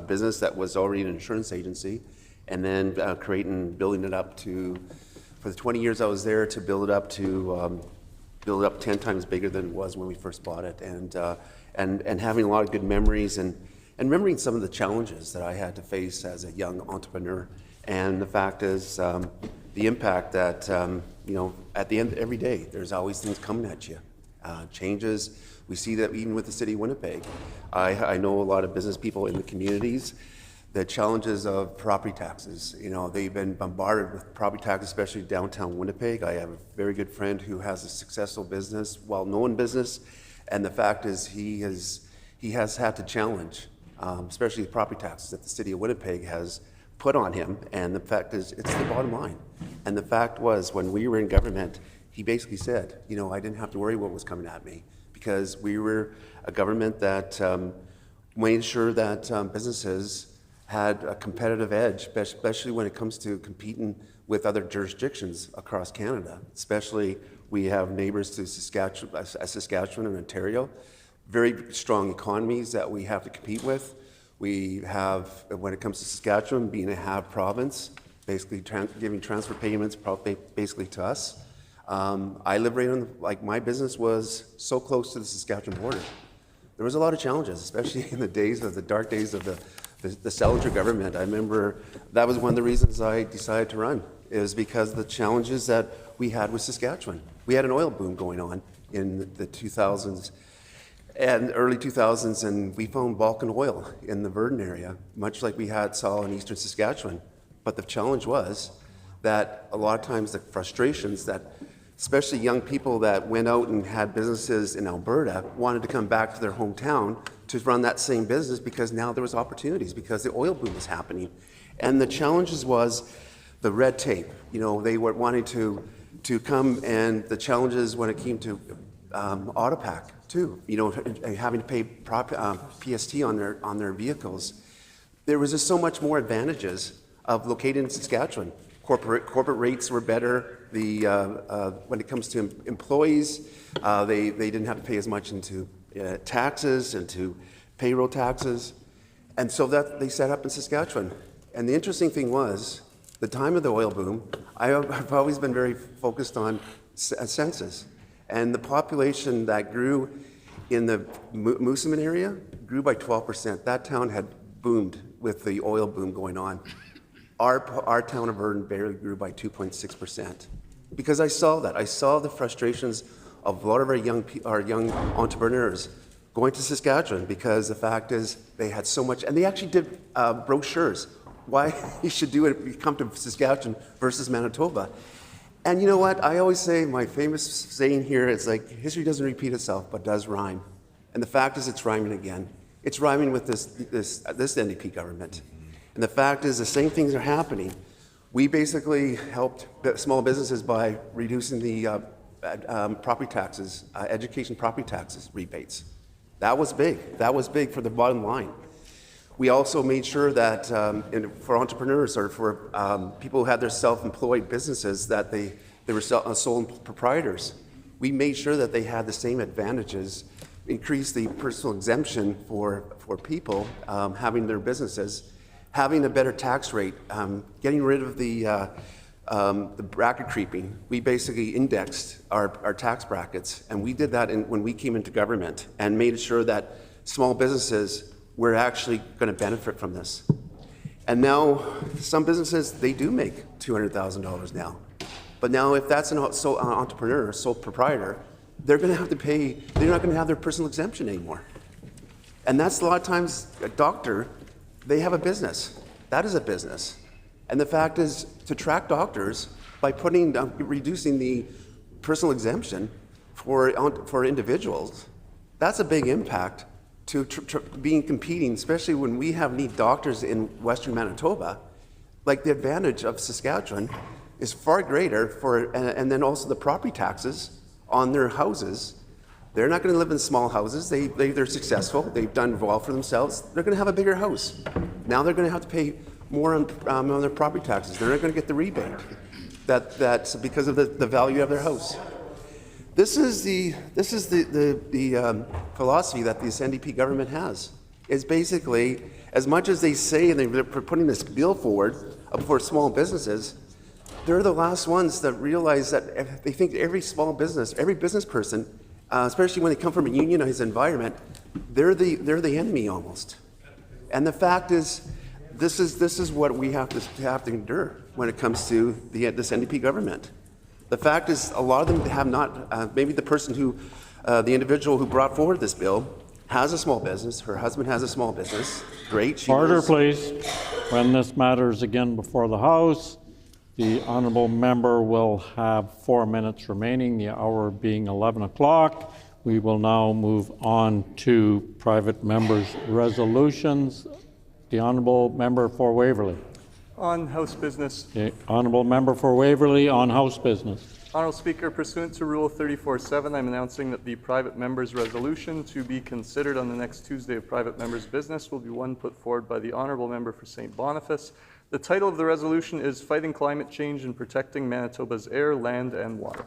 business that was already an insurance agency, and then building it up to, for the 20 years I was there, to build it up 10 times bigger than it was when we first bought it, and having a lot of good memories, and remembering some of the challenges that I had to face as a young entrepreneur. And the fact is, the impact that, at the end of every day, there's always things coming at you. Changes. We see that even with the city of Winnipeg. I know a lot of business people in the communities. The challenges of property taxes. They've been bombarded with property taxes, especially downtown Winnipeg. I have a very good friend who has a successful business, well-known business, and the fact is he has had to challenge, especially the property taxes that the city of Winnipeg has put on him, and the fact is, it's the bottom line. And the fact was, when we were in government, he basically said, I didn't have to worry what was coming at me, because we were a government that made sure that businesses had a competitive edge, especially when it comes to competing with other jurisdictions across Canada. Especially, we have neighbors to Saskatchewan and Ontario, very strong economies that we have to compete with. We have, when it comes to Saskatchewan, being a have province, basically giving transfer payments basically to us. I live right on, my business was so close to the Saskatchewan border. There was a lot of challenges, especially in the dark days of the Salinger government. I remember that was one of the reasons I decided to run, is because of the challenges that we had with Saskatchewan. We had an oil boom going on in the 2000s. And early 2000s, and we found Balkan oil in the Verdun area, much like we saw in eastern Saskatchewan. But the challenge was that a lot of times the frustrations that, especially young people that went out and had businesses in Alberta, wanted to come back to their hometown to run that same business, because now there was opportunities, because the oil boom was happening. And the challenges was the red tape. They were wanting to come, and the challenges when it came to Autopack too, you know, having to pay PST on their vehicles. There was just so much more advantages of located in Saskatchewan. Corporate rates were better. When it comes to employees, they didn't have to pay as much into taxes, into payroll taxes, and so that they set up in Saskatchewan. And the interesting thing was, the time of the oil boom, I've always been very focused on census, and the population that grew in the Moosomin area grew by 12%. That town had boomed with the oil boom going on. Our town of Verdon barely grew by 2.6%. Because I saw that. I saw the frustrations of a lot of our young entrepreneurs going to Saskatchewan, because the fact is they had so much, and they actually did brochures why you should do it, come to Saskatchewan versus Manitoba. And you know what? I always say, my famous saying here is like, history doesn't repeat itself, but does rhyme. And the fact is, it's rhyming again. It's rhyming with this NDP government. And the fact is, the same things are happening. We basically helped small businesses by reducing the property taxes, education property taxes rebates. That was big. That was big for the bottom line. We also made sure that for entrepreneurs, or for people who had their self-employed businesses, that they were sole proprietors. We made sure that they had the same advantages, increased the personal exemption for people having their businesses, having a better tax rate, getting rid of the bracket creeping. We basically indexed our tax brackets, and we did that when we came into government, and made sure that small businesses were actually going to benefit from this. And now some businesses, they do make $200,000 now. But now if that's an entrepreneur, sole proprietor, they're going to have to pay, they're not going to have their personal exemption anymore. And that's a lot of times a doctor, they have a business. That is a business. And the fact is, to track doctors by reducing the personal exemption for individuals, that's a big impact to being competing, especially when we need doctors in Western Manitoba. Like, the advantage of Saskatchewan is far greater and then also the property taxes on their houses. They're not going to live in small houses. They're successful. They've done well for themselves. They're going to have a bigger house. Now they're going to have to pay more on their property taxes. They're not going to get the rebate that's because of the value of their house. This is the philosophy that this NDP government has. Is basically, as much as they say, and they're putting this bill forward for small businesses, they're the last ones that realize that they think every small business, every business person, especially when they come from a unionized environment, they're the enemy almost. And the fact is, this is what we have to endure when it comes to this NDP government. The fact is, a lot of them have not. Maybe the person the individual who brought forward this bill, has a small business. Her husband has a small business. Great. Order, please. When this matter is again before the House, the honourable member will have 4 minutes remaining, the hour being 11 o'clock. We will now move on to private members' resolutions. The honourable member for Waverley. On House business. The honourable member for Waverley on House business. Honourable Speaker, pursuant to Rule 34.7, I'm announcing that the private member's resolution to be considered on the next Tuesday of private members' business will be one put forward by the honourable member for St. Boniface. The title of the resolution is Fighting Climate Change and Protecting Manitoba's Air, Land and Water.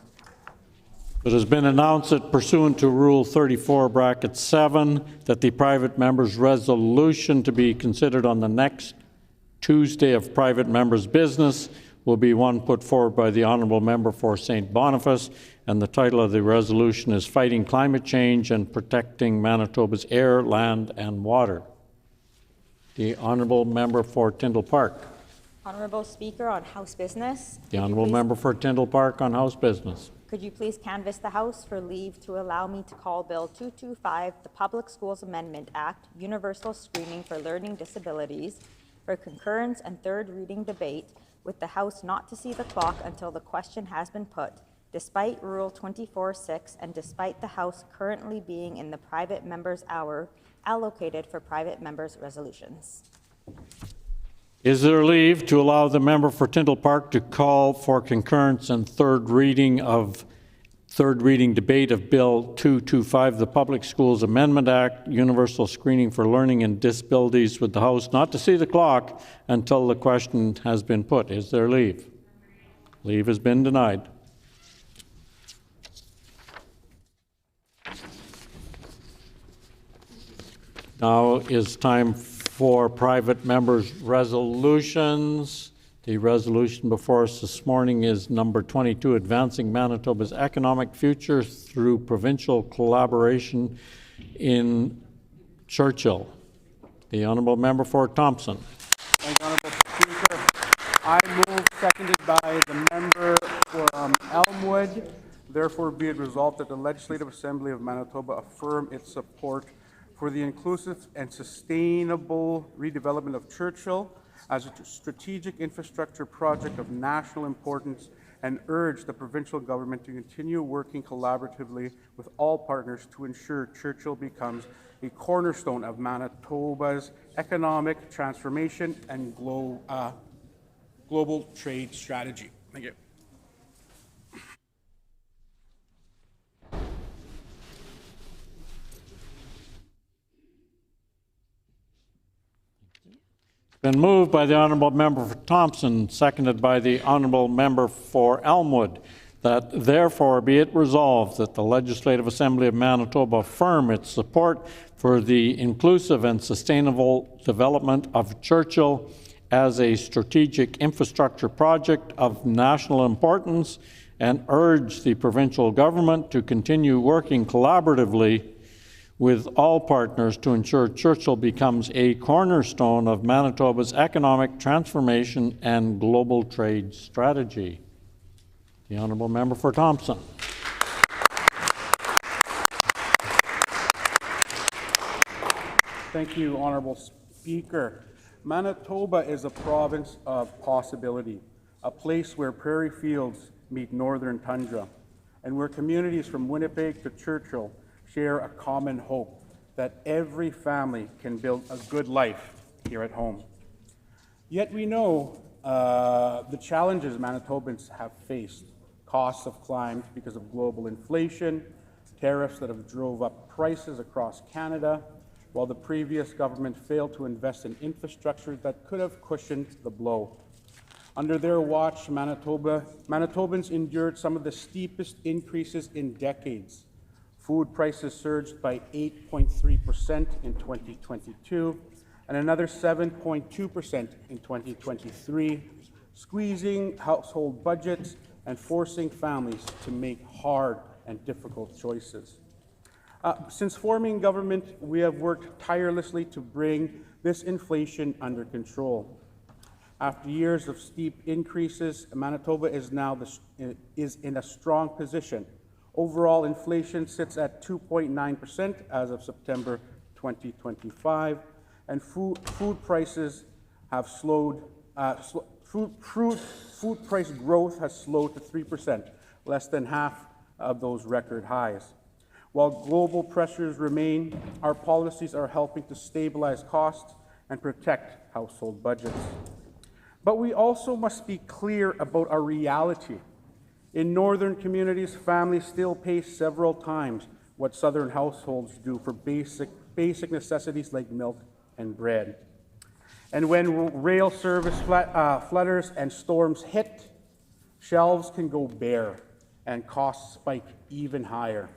It has been announced that pursuant to Rule 34(7) that the private member's resolution to be considered on the next Tuesday of private members' business will be one put forward by the honourable member for St. Boniface, and the title of the resolution is Fighting Climate Change and Protecting Manitoba's Air, Land and Water. The honourable member for Tyndall Park. Honourable Speaker, on House business. The honourable member for Tyndall Park on House business. Could you please canvass the House for leave to allow me to call Bill 225, the Public Schools Amendment Act, Universal Screening for Learning Disabilities, for concurrence and third reading debate, with the House not to see the clock until the question has been put, despite Rule 24.6 and despite the House currently being in the private members' hour allocated for private members' resolutions. Is there leave to allow the member for Tyndall Park to call for concurrence and third reading of third reading debate of Bill 225, the Public Schools Amendment Act, Universal Screening for Learning and Disabilities, with the House not to see the clock until the question has been put. Is there leave? Leave has been denied. Now is time for private members' resolutions. The resolution before us this morning is number 22, Advancing Manitoba's Economic Future Through Provincial Collaboration in Churchill. The Honourable Member for Thompson. Thank you, Honourable Speaker. I move, seconded by the member for Elmwood. Therefore, be it resolved that the Legislative Assembly of Manitoba affirm its support for the inclusive and sustainable redevelopment of Churchill as a strategic infrastructure project of national importance, and urge the provincial government to continue working collaboratively with all partners to ensure Churchill becomes a cornerstone of Manitoba's economic transformation and global trade strategy. Thank you. Been moved by the Honourable Member for Thompson, seconded by the Honourable Member for Elmwood, that therefore be it resolved that the Legislative Assembly of Manitoba affirm its support for the inclusive and sustainable development of Churchill as a strategic infrastructure project of national importance, and urge the provincial government to continue working collaboratively with all partners to ensure Churchill becomes a cornerstone of Manitoba's economic transformation and global trade strategy. The Honourable Member for Thompson. Thank you, Honourable Speaker. Manitoba is a province of possibility, a place where prairie fields meet northern tundra, and where communities from Winnipeg to Churchill share a common hope that every family can build a good life here at home. Yet we know the challenges Manitobans have faced. Costs have climbed because of global inflation, tariffs that have drove up prices across Canada, while the previous government failed to invest in infrastructure that could have cushioned the blow. Under their watch, Manitobans endured some of the steepest increases in decades. Food prices surged by 8.3% in 2022 and another 7.2% in 2023, squeezing household budgets and forcing families to make hard and difficult choices. Since forming government, we have worked tirelessly to bring this inflation under control. After years of steep increases, Manitoba is now in a strong position. Overall inflation sits at 2.9% as of September 2025, and food prices have slowed. Food price growth has slowed to 3%, less than half of those record highs. While global pressures remain, our policies are helping to stabilize costs and protect household budgets. But we also must be clear about our reality. In northern communities, families still pay several times what southern households do for basic necessities like milk and bread. And when rail service flutters and storms hit, shelves can go bare and costs spike even higher.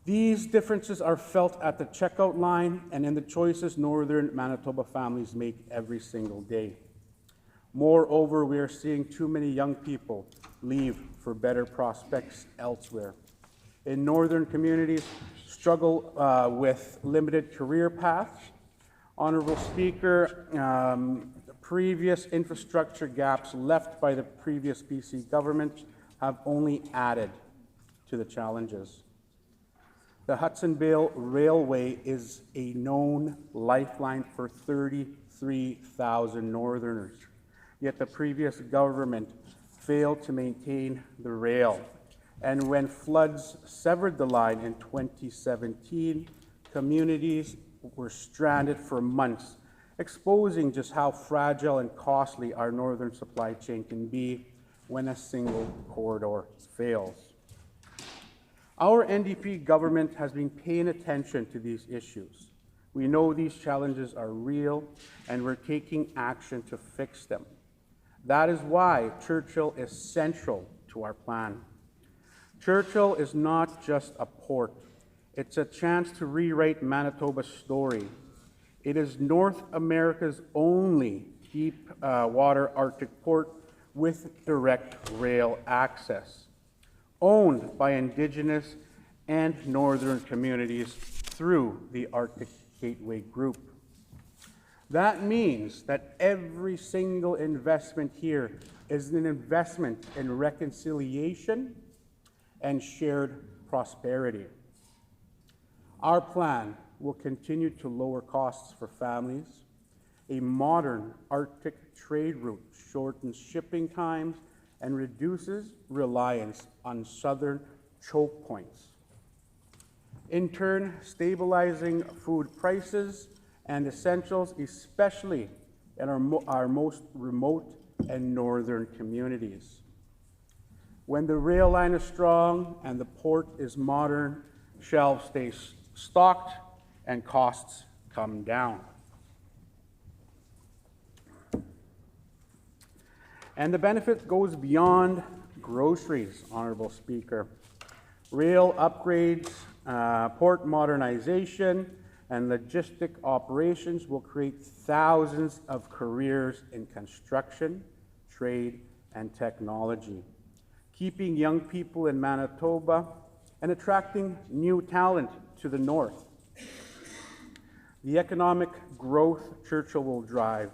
These differences are felt at the checkout line and in the choices northern Manitoba families make every single day. Moreover, we are seeing too many young people leave for better prospects elsewhere. In northern communities, struggle with limited career paths. Honourable Speaker, the previous infrastructure gaps left by the previous BC government have only added to the challenges. The Hudson Bay Railway is a known lifeline for 33,000 Northerners, yet the previous government failed to maintain the rail. And when floods severed the line in 2017, communities were stranded for months, exposing just how fragile and costly our northern supply chain can be when a single corridor fails. Our NDP government has been paying attention to these issues. We know these challenges are real, and we're taking action to fix them. That is why Churchill is central to our plan. Churchill is not just a port. It's a chance to rewrite Manitoba's story. It is North America's only deep water Arctic port with direct rail access, owned by Indigenous and Northern communities through the Arctic Gateway Group. That means that every single investment here is an investment in reconciliation and shared prosperity. Our plan will continue to lower costs for families. A modern Arctic trade route shortens shipping times and reduces reliance on southern choke points. In turn, stabilizing food prices and essentials, especially in our most remote and northern communities. When the rail line is strong and the port is modern, shelves stay stocked and costs come down. And the benefit goes beyond groceries, Honorable Speaker. Rail upgrades, port modernization, and logistic operations will create thousands of careers in construction, trade, and technology, keeping young people in Manitoba and attracting new talent to the north. The economic growth Churchill will drive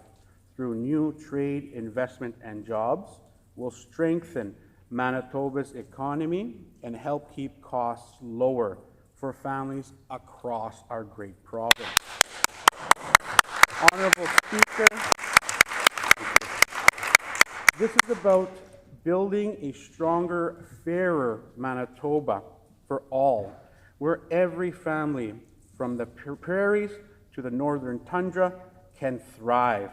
through new trade, investment, and jobs will strengthen Manitoba's economy and help keep costs lower for families across our great province. Honorable Speaker, this is about building a stronger, fairer Manitoba for all, where every family from the prairies to the northern tundra can thrive.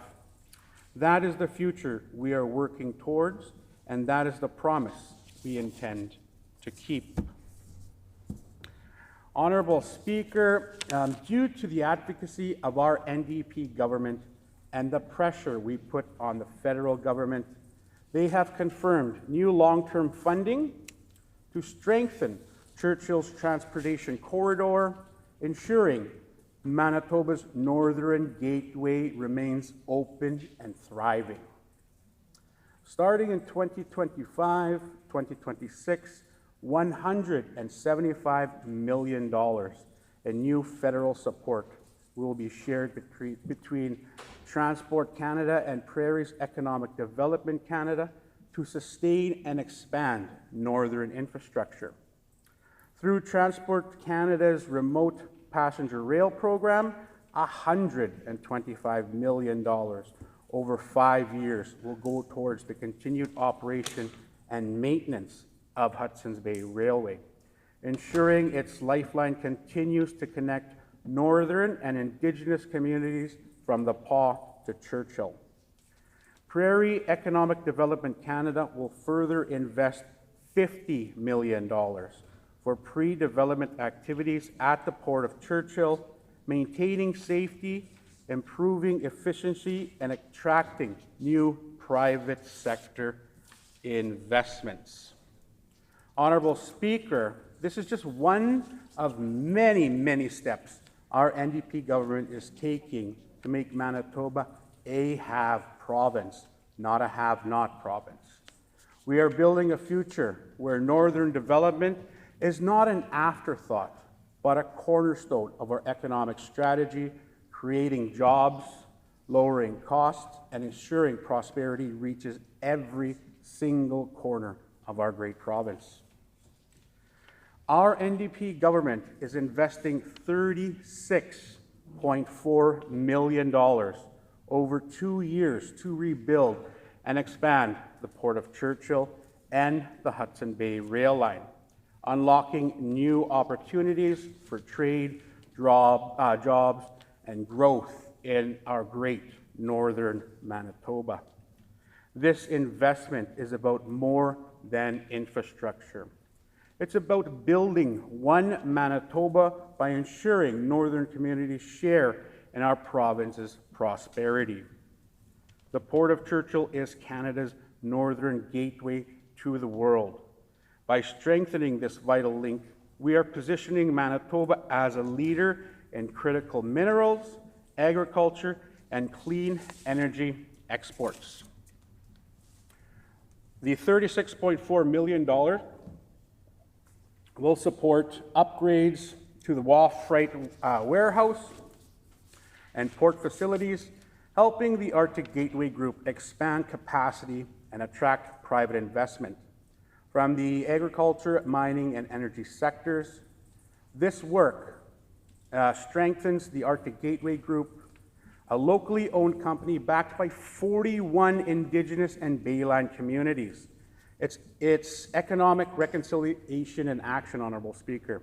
That is the future we are working towards, and that is the promise we intend to keep. Honorable Speaker, due to the advocacy of our NDP government and the pressure we put on the federal government, they have confirmed new long-term funding to strengthen Churchill's transportation corridor, ensuring Manitoba's Northern Gateway remains open and thriving. Starting in 2025-2026, $175 million in new federal support will be shared between Transport Canada and Prairies Economic Development Canada to sustain and expand northern infrastructure. Through Transport Canada's remote passenger rail program, $125 million over 5 years will go towards the continued operation and maintenance of Hudson's Bay Railway, ensuring its lifeline continues to connect northern and Indigenous communities from the Paw to Churchill. Prairie Economic Development Canada will further invest $50 million for pre-development activities at the Port of Churchill, maintaining safety, improving efficiency, and attracting new private sector investments. Honorable Speaker, this is just one of many, many steps our NDP government is taking to make Manitoba a have province, not a have-not province. We are building a future where northern development is not an afterthought, but a cornerstone of our economic strategy, creating jobs, lowering costs, and ensuring prosperity reaches every single corner of our great province. Our NDP government is investing $36.4 million over 2 years to rebuild and expand the Port of Churchill and the Hudson Bay Rail Line, unlocking new opportunities for trade, jobs, and growth in our great northern Manitoba. This investment is about more than infrastructure. It's about building one Manitoba by ensuring northern communities share in our province's prosperity. The Port of Churchill is Canada's northern gateway to the world. By strengthening this vital link, we are positioning Manitoba as a leader in critical minerals, agriculture, and clean energy exports. The $36.4 million will support upgrades to the Wharf Freight warehouse and port facilities, helping the Arctic Gateway Group expand capacity and attract private investment. From the agriculture, mining, and energy sectors, this work strengthens the Arctic Gateway Group, a locally owned company backed by 41 Indigenous and Bayline communities. It's economic reconciliation in action, Honourable Speaker.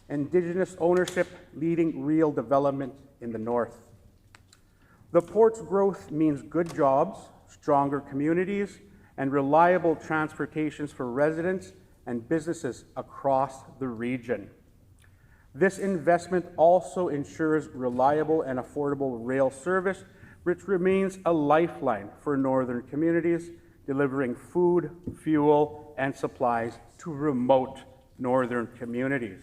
Indigenous ownership leading real development in the North. The port's growth means good jobs, stronger communities, and reliable transportations for residents and businesses across the region. This investment also ensures reliable and affordable rail service, which remains a lifeline for northern communities, delivering food, fuel, and supplies to remote northern communities.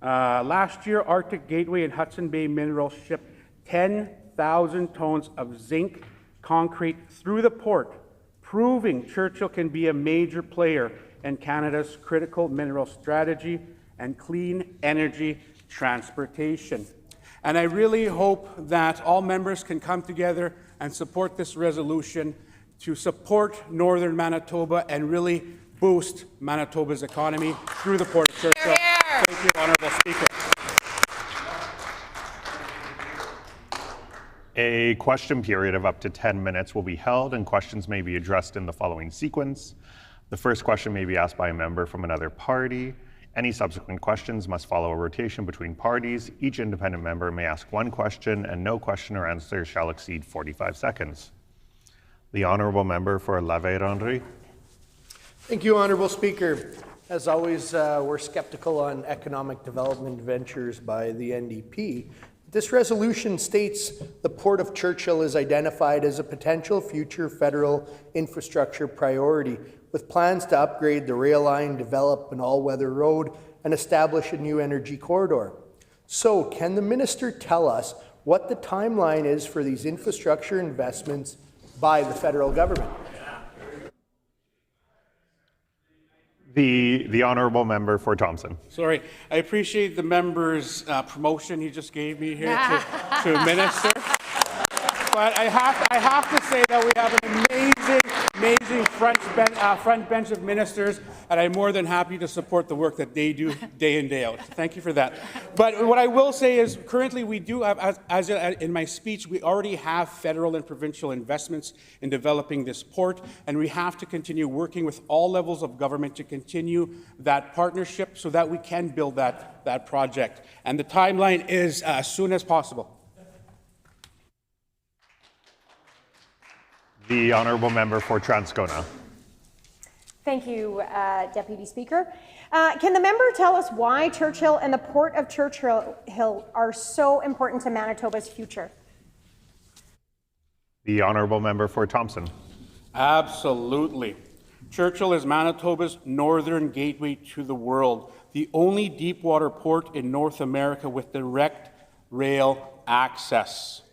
Last year, Arctic Gateway and Hudson Bay Minerals shipped 10,000 tons of zinc concrete through the port, proving Churchill can be a major player in Canada's critical mineral strategy and clean energy transportation. And I really hope that all members can come together and support this resolution to support northern Manitoba and really boost Manitoba's economy through the Port of Churchill. Thank you, Honourable Speaker. A question period of up to 10 minutes will be held, and questions may be addressed in the following sequence. The first question may be asked by a member from another party. Any subsequent questions must follow a rotation between parties. Each independent member may ask one question, and no question or answer shall exceed 45 seconds. The Honourable Member for La Vérendrye. Thank you, Honourable Speaker. As always, we're skeptical on economic development ventures by the NDP. This resolution states the Port of Churchill is identified as a potential future federal infrastructure priority, with plans to upgrade the rail line, develop an all-weather road, and establish a new energy corridor. So, can the minister tell us what the timeline is for these infrastructure investments by the federal government? The Honourable Member for Thompson. Sorry, I appreciate the member's promotion he just gave me here to minister. But I have to say that we have an amazing front bench of ministers, and I'm more than happy to support the work that they do day in, day out. So thank you for that. But what I will say is currently we do have, as in my speech, we already have federal and provincial investments in developing this port, and we have to continue working with all levels of government to continue that partnership so that we can build that project. And the timeline is as soon as possible. The Honourable Member for Transcona. Thank you, Deputy Speaker. Can the member tell us why Churchill and the Port of Churchill are so important to Manitoba's future? The Honourable Member for Thompson. Absolutely. Churchill is Manitoba's northern gateway to the world, the only deep-water port in North America with direct rail access.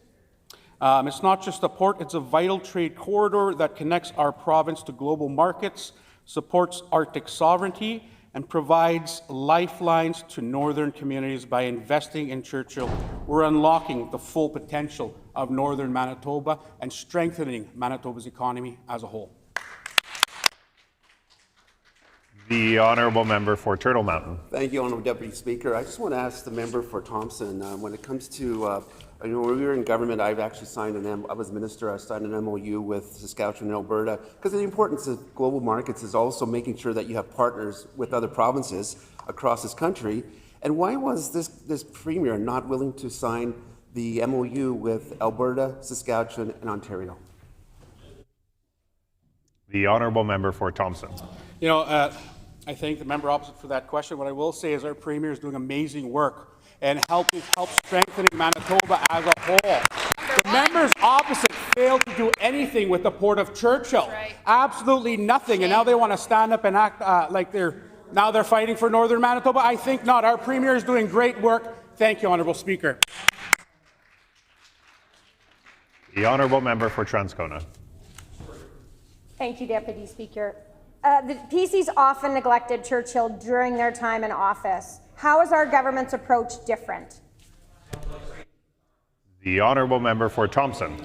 It's not just a port, it's a vital trade corridor that connects our province to global markets, supports Arctic sovereignty, and provides lifelines to northern communities. By investing in Churchill, we're unlocking the full potential of northern Manitoba and strengthening Manitoba's economy as a whole. The Honourable Member for Turtle Mountain. Thank you, Honourable Deputy Speaker. I just want to ask the member for Thompson, when it comes to, when we were in government, I was minister, I signed an MOU with Saskatchewan and Alberta, because the importance of global markets is also making sure that you have partners with other provinces across this country. And why was this Premier not willing to sign the MOU with Alberta, Saskatchewan, and Ontario? The Honourable Member for Thompson. You know, I thank the member opposite for that question. What I will say is our Premier is doing amazing work and help strengthening Manitoba as a whole. The members opposite failed to do anything with the Port of Churchill. Right. Absolutely nothing. And now they want to stand up and act like they're fighting for Northern Manitoba. I think not. Our Premier is doing great work. Thank you, Honourable Speaker. The Honourable Member for Transcona. Thank you, Deputy Speaker. The PCs often neglected Churchill during their time in office. How is our government's approach different? The Honourable Member for Thompson.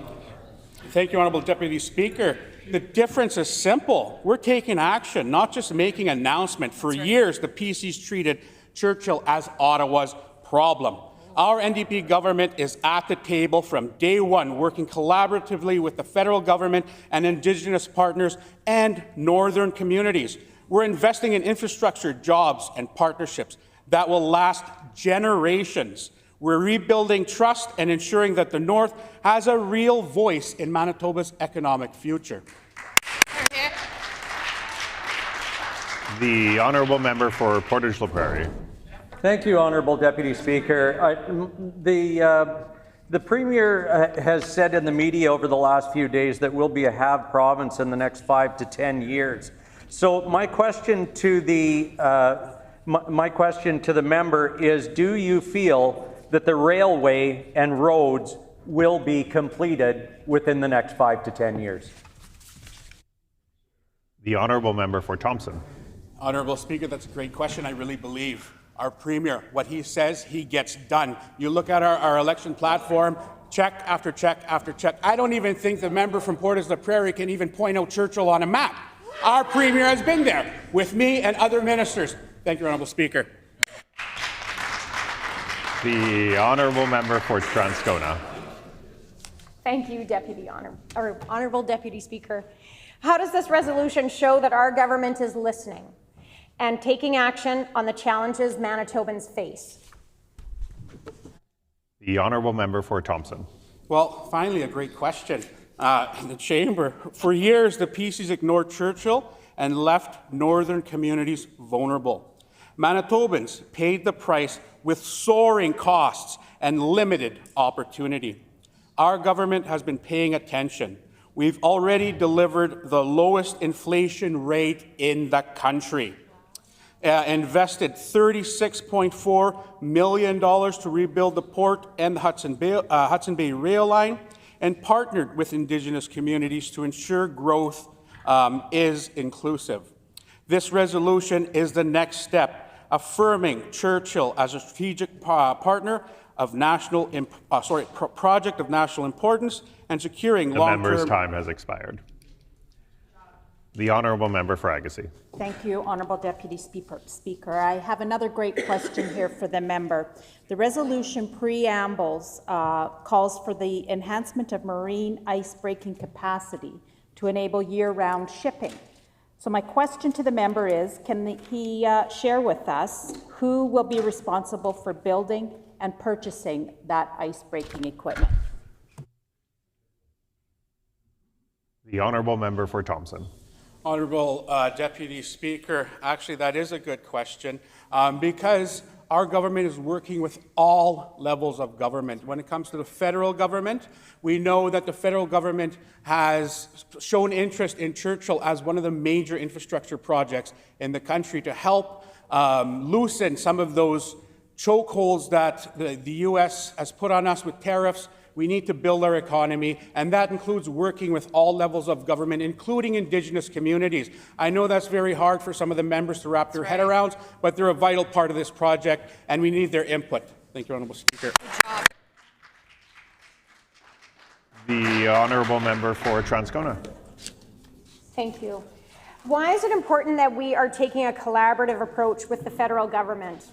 Thank you, Honourable Deputy Speaker. The difference is simple. We're taking action, not just making an announcement. For years, the PCs treated Churchill as Ottawa's problem. Our NDP government is at the table from day one, working collaboratively with the federal government and Indigenous partners and northern communities. We're investing in infrastructure, jobs, and partnerships that will last generations. We're rebuilding trust and ensuring that the North has a real voice in Manitoba's economic future. The Honourable Member for Portage La Prairie. Thank you, Honourable Deputy Speaker. The Premier has said in the media over the last few days that we'll be a have province in the next 5 to 10 years. So my question to the member is, do you feel that the railway and roads will be completed within the next 5 to 10 years? The Honourable Member for Thompson. Honourable Speaker, that's a great question. I really believe our Premier, what he says, he gets done. You look at our election platform, check after check after check. I don't even think the member from Portage La Prairie can even point out Churchill on a map. Our Premier has been there with me and other ministers. Thank you, Honourable Speaker. The Honourable Member for Transcona. Thank you, Honourable Deputy Speaker. How does this resolution show that our government is listening and taking action on the challenges Manitobans face? The Honourable Member for Thompson. Well, finally, a great question in the chamber. For years, the PCs ignored Churchill and left northern communities vulnerable. Manitobans paid the price with soaring costs and limited opportunity. Our government has been paying attention. We've already delivered the lowest inflation rate in the country. Invested $36.4 million to rebuild the port and the Hudson Bay rail line, and partnered with Indigenous communities to ensure growth is inclusive. This resolution is the next step, affirming Churchill as a strategic partner of project of national importance and securing long-term... The member's time has expired. The Honourable Member for Agassiz. Thank you, Honourable Deputy Speaker. I have another great question here for the member. The resolution preambles calls for the enhancement of marine ice-breaking capacity to enable year-round shipping. So my question to the member is, can he share with us who will be responsible for building and purchasing that ice-breaking equipment? The Honourable Member for Thompson. Honourable Deputy Speaker, actually that is a good question because our government is working with all levels of government. When it comes to the federal government, we know that the federal government has shown interest in Churchill as one of the major infrastructure projects in the country to help loosen some of those chokeholds that the U.S. has put on us with tariffs. We need to build our economy, and that includes working with all levels of government, including Indigenous communities. I know that's very hard for some of the members to wrap their head around, but they're a vital part of this project, and we need their input. Thank you, Honourable Speaker. The Honourable Member for Transcona. Thank you. Why is it important that we are taking a collaborative approach with the federal government?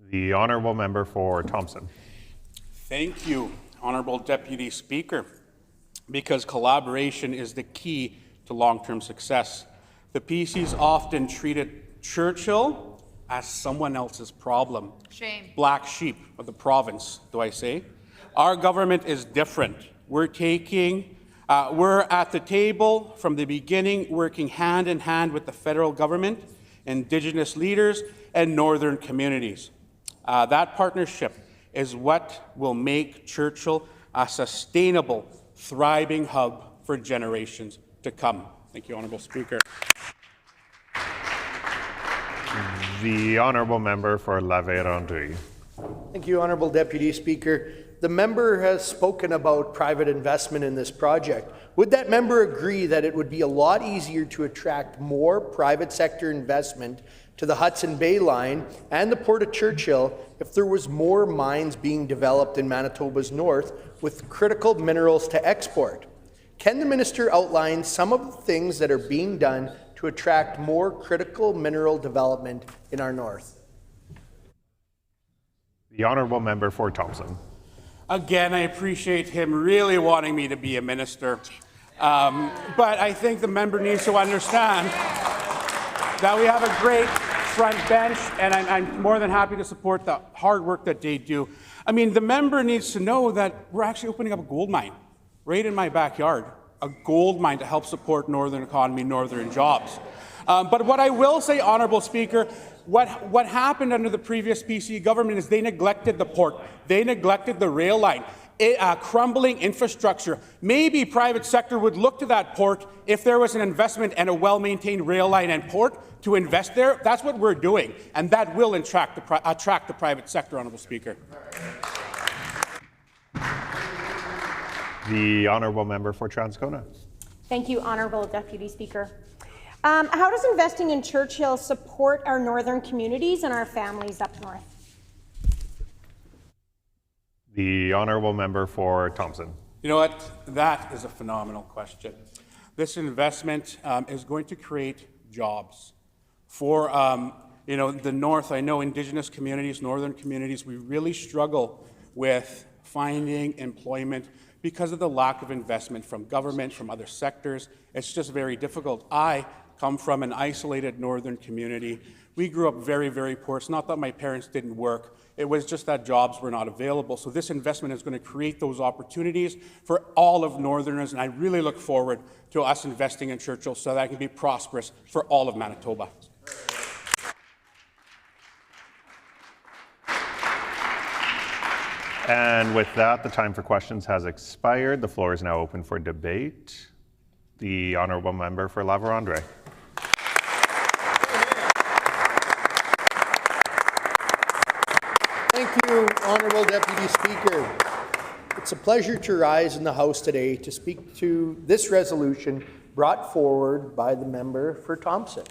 The Honourable Member for Thompson. Thank you, Honourable Deputy Speaker, because collaboration is the key to long-term success. The PCs often treated Churchill as someone else's problem. Shame. Black sheep of the province, do I say? Our government is different. We're taking We're at the table from the beginning, working hand in hand with the federal government, Indigenous leaders, and Northern communities. That partnership is what will make Churchill a sustainable, thriving hub for generations to come. Thank you, Honourable Speaker. The Honourable Member for La Vérendrye. Thank you, Honourable Deputy Speaker. The member has spoken about private investment in this project. Would that member agree that it would be a lot easier to attract more private sector investment to the Hudson Bay Line and the Port of Churchill if there was more mines being developed in Manitoba's north with critical minerals to export? Can the minister outline some of the things that are being done to attract more critical mineral development in our north? The Honourable Member for Thompson. Again, I appreciate him really wanting me to be a minister. But I think the member needs to understand that we have a great front bench, and I'm more than happy to support the hard work that they do. I mean, the member needs to know that we're actually opening up a gold mine right in my backyard, a gold mine to help support northern economy, northern jobs. But what I will say, Honourable Speaker, what happened under the previous PC government is they neglected the port. They neglected the rail line. Crumbling infrastructure. Maybe private sector would look to that port if there was an investment and a well-maintained rail line and port to invest there. That's what we're doing, and that will attract the private sector, Honourable Speaker. The Honourable Member for Transcona. Thank you, Honourable Deputy Speaker. How does investing in Churchill support our northern communities and our families up north? The Honourable Member for Thompson. You know what? That is a phenomenal question. This investment is going to create jobs for the north. I know Indigenous communities, northern communities, we really struggle with finding employment because of the lack of investment from government, from other sectors. It's just very difficult. I come from an isolated northern community. We grew up very, very poor. It's not that my parents didn't work. It was just that jobs were not available. So this investment is going to create those opportunities for all of Northerners, and I really look forward to us investing in Churchill so that it can be prosperous for all of Manitoba. And with that, the time for questions has expired. The floor is now open for debate. The Honourable Member for La Vérendrye. Thank you, Honourable Deputy Speaker. It's a pleasure to rise in the House today to speak to this resolution brought forward by the member for Thompson.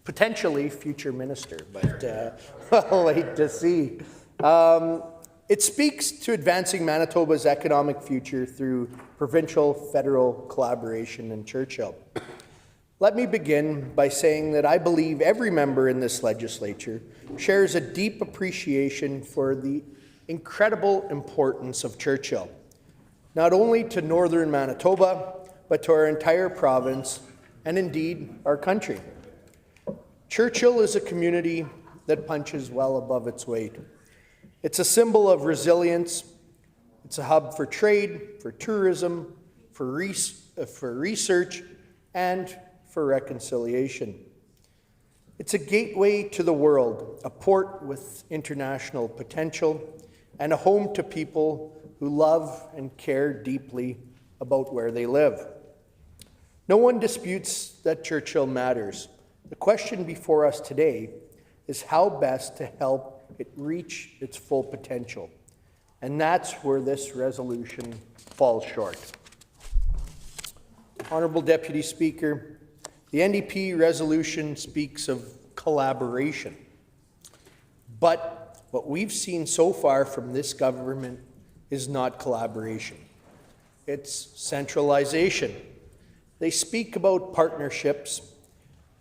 Potentially future minister, but we'll wait to see. It speaks to advancing Manitoba's economic future through provincial-federal collaboration in Churchill. Let me begin by saying that I believe every member in this legislature shares a deep appreciation for the incredible importance of Churchill, not only to northern Manitoba, but to our entire province and indeed our country. Churchill is a community that punches well above its weight. It's a symbol of resilience. It's a hub for trade, for tourism, for research, and for reconciliation. It's a gateway to the world, a port with international potential, and a home to people who love and care deeply about where they live. No one disputes that Churchill matters. The question before us today is how best to help it reach its full potential. And that's where this resolution falls short. Honourable Deputy Speaker, the NDP resolution speaks of collaboration. But what we've seen so far from this government is not collaboration. It's centralization. They speak about partnerships,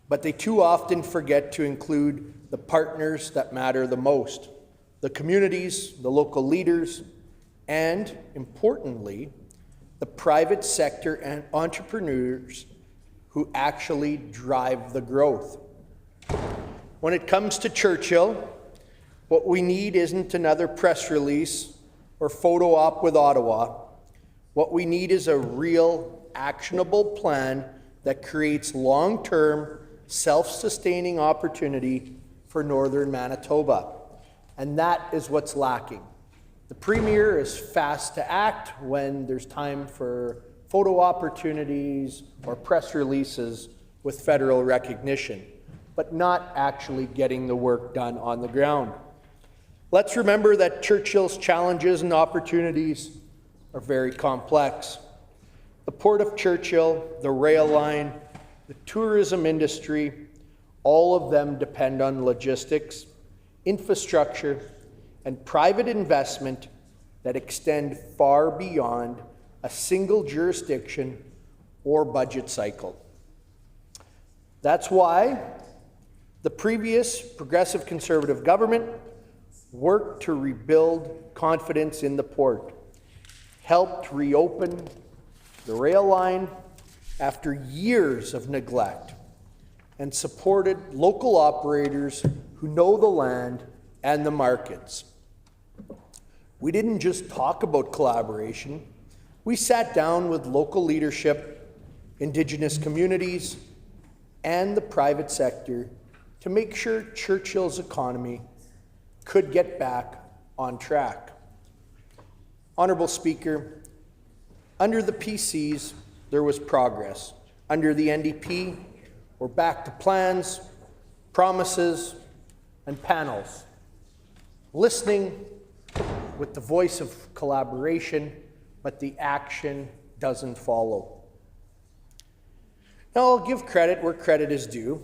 but they too often forget to include the partners that matter the most, the communities, the local leaders, and, importantly, the private sector and entrepreneurs who actually drive the growth. When it comes to Churchill, what we need isn't another press release or photo op with Ottawa. What we need is a real, actionable plan that creates long-term, self-sustaining opportunity for Northern Manitoba. And that is what's lacking. The Premier is fast to act when there's time for photo opportunities or press releases with federal recognition, but not actually getting the work done on the ground. Let's remember that Churchill's challenges and opportunities are very complex. The Port of Churchill, the rail line, the tourism industry, all of them depend on logistics, infrastructure, and private investment that extend far beyond a single jurisdiction or budget cycle. That's why the previous Progressive Conservative government worked to rebuild confidence in the port, helped reopen the rail line after years of neglect, and supported local operators who know the land and the markets. We didn't just talk about collaboration. We sat down with local leadership, Indigenous communities, and the private sector to make sure Churchill's economy could get back on track. Honourable Speaker, under the PCs, there was progress. Under the NDP, we're back to plans, promises, and panels. Listening with the voice of collaboration, but the action doesn't follow. Now, I'll give credit where credit is due.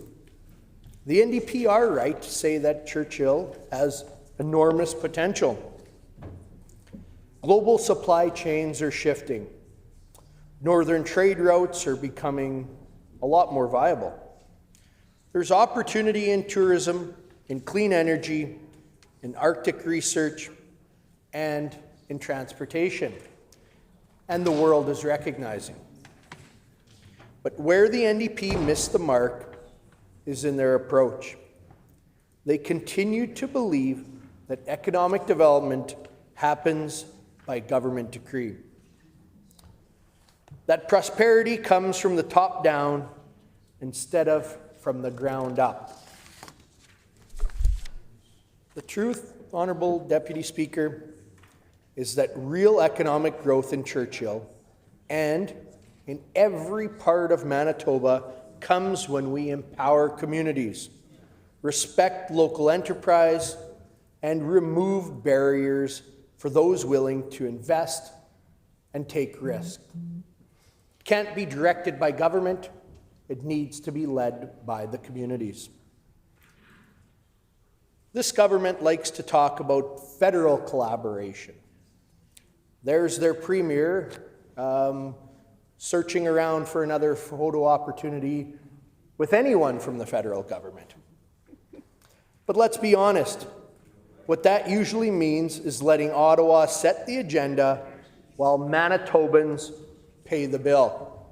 The NDP are right to say that Churchill has enormous potential. Global supply chains are shifting. Northern trade routes are becoming a lot more viable. There's opportunity in tourism, in clean energy, in Arctic research, and in transportation. And the world is recognizing. But where the NDP missed the mark is in their approach. They continue to believe that economic development happens by government decree. That prosperity comes from the top down instead of from the ground up. The truth, Honourable Deputy Speaker, is that real economic growth in Churchill and in every part of Manitoba comes when we empower communities, respect local enterprise, and remove barriers for those willing to invest and take risk. It can't be directed by government. It needs to be led by the communities. This government likes to talk about federal collaboration. There's their premier searching around for another photo opportunity with anyone from the federal government. But let's be honest, what that usually means is letting Ottawa set the agenda while Manitobans pay the bill.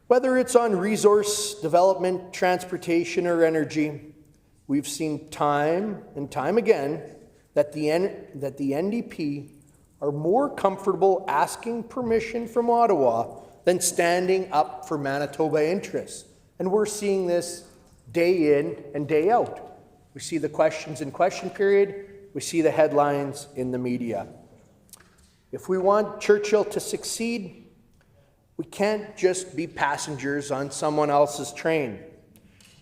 Whether it's on resource development, transportation, or energy, we've seen time and time again that the NDP are more comfortable asking permission from Ottawa than standing up for Manitoba interests. And we're seeing this day in and day out. We see the questions in question period. We see the headlines in the media. If we want Churchill to succeed, we can't just be passengers on someone else's train.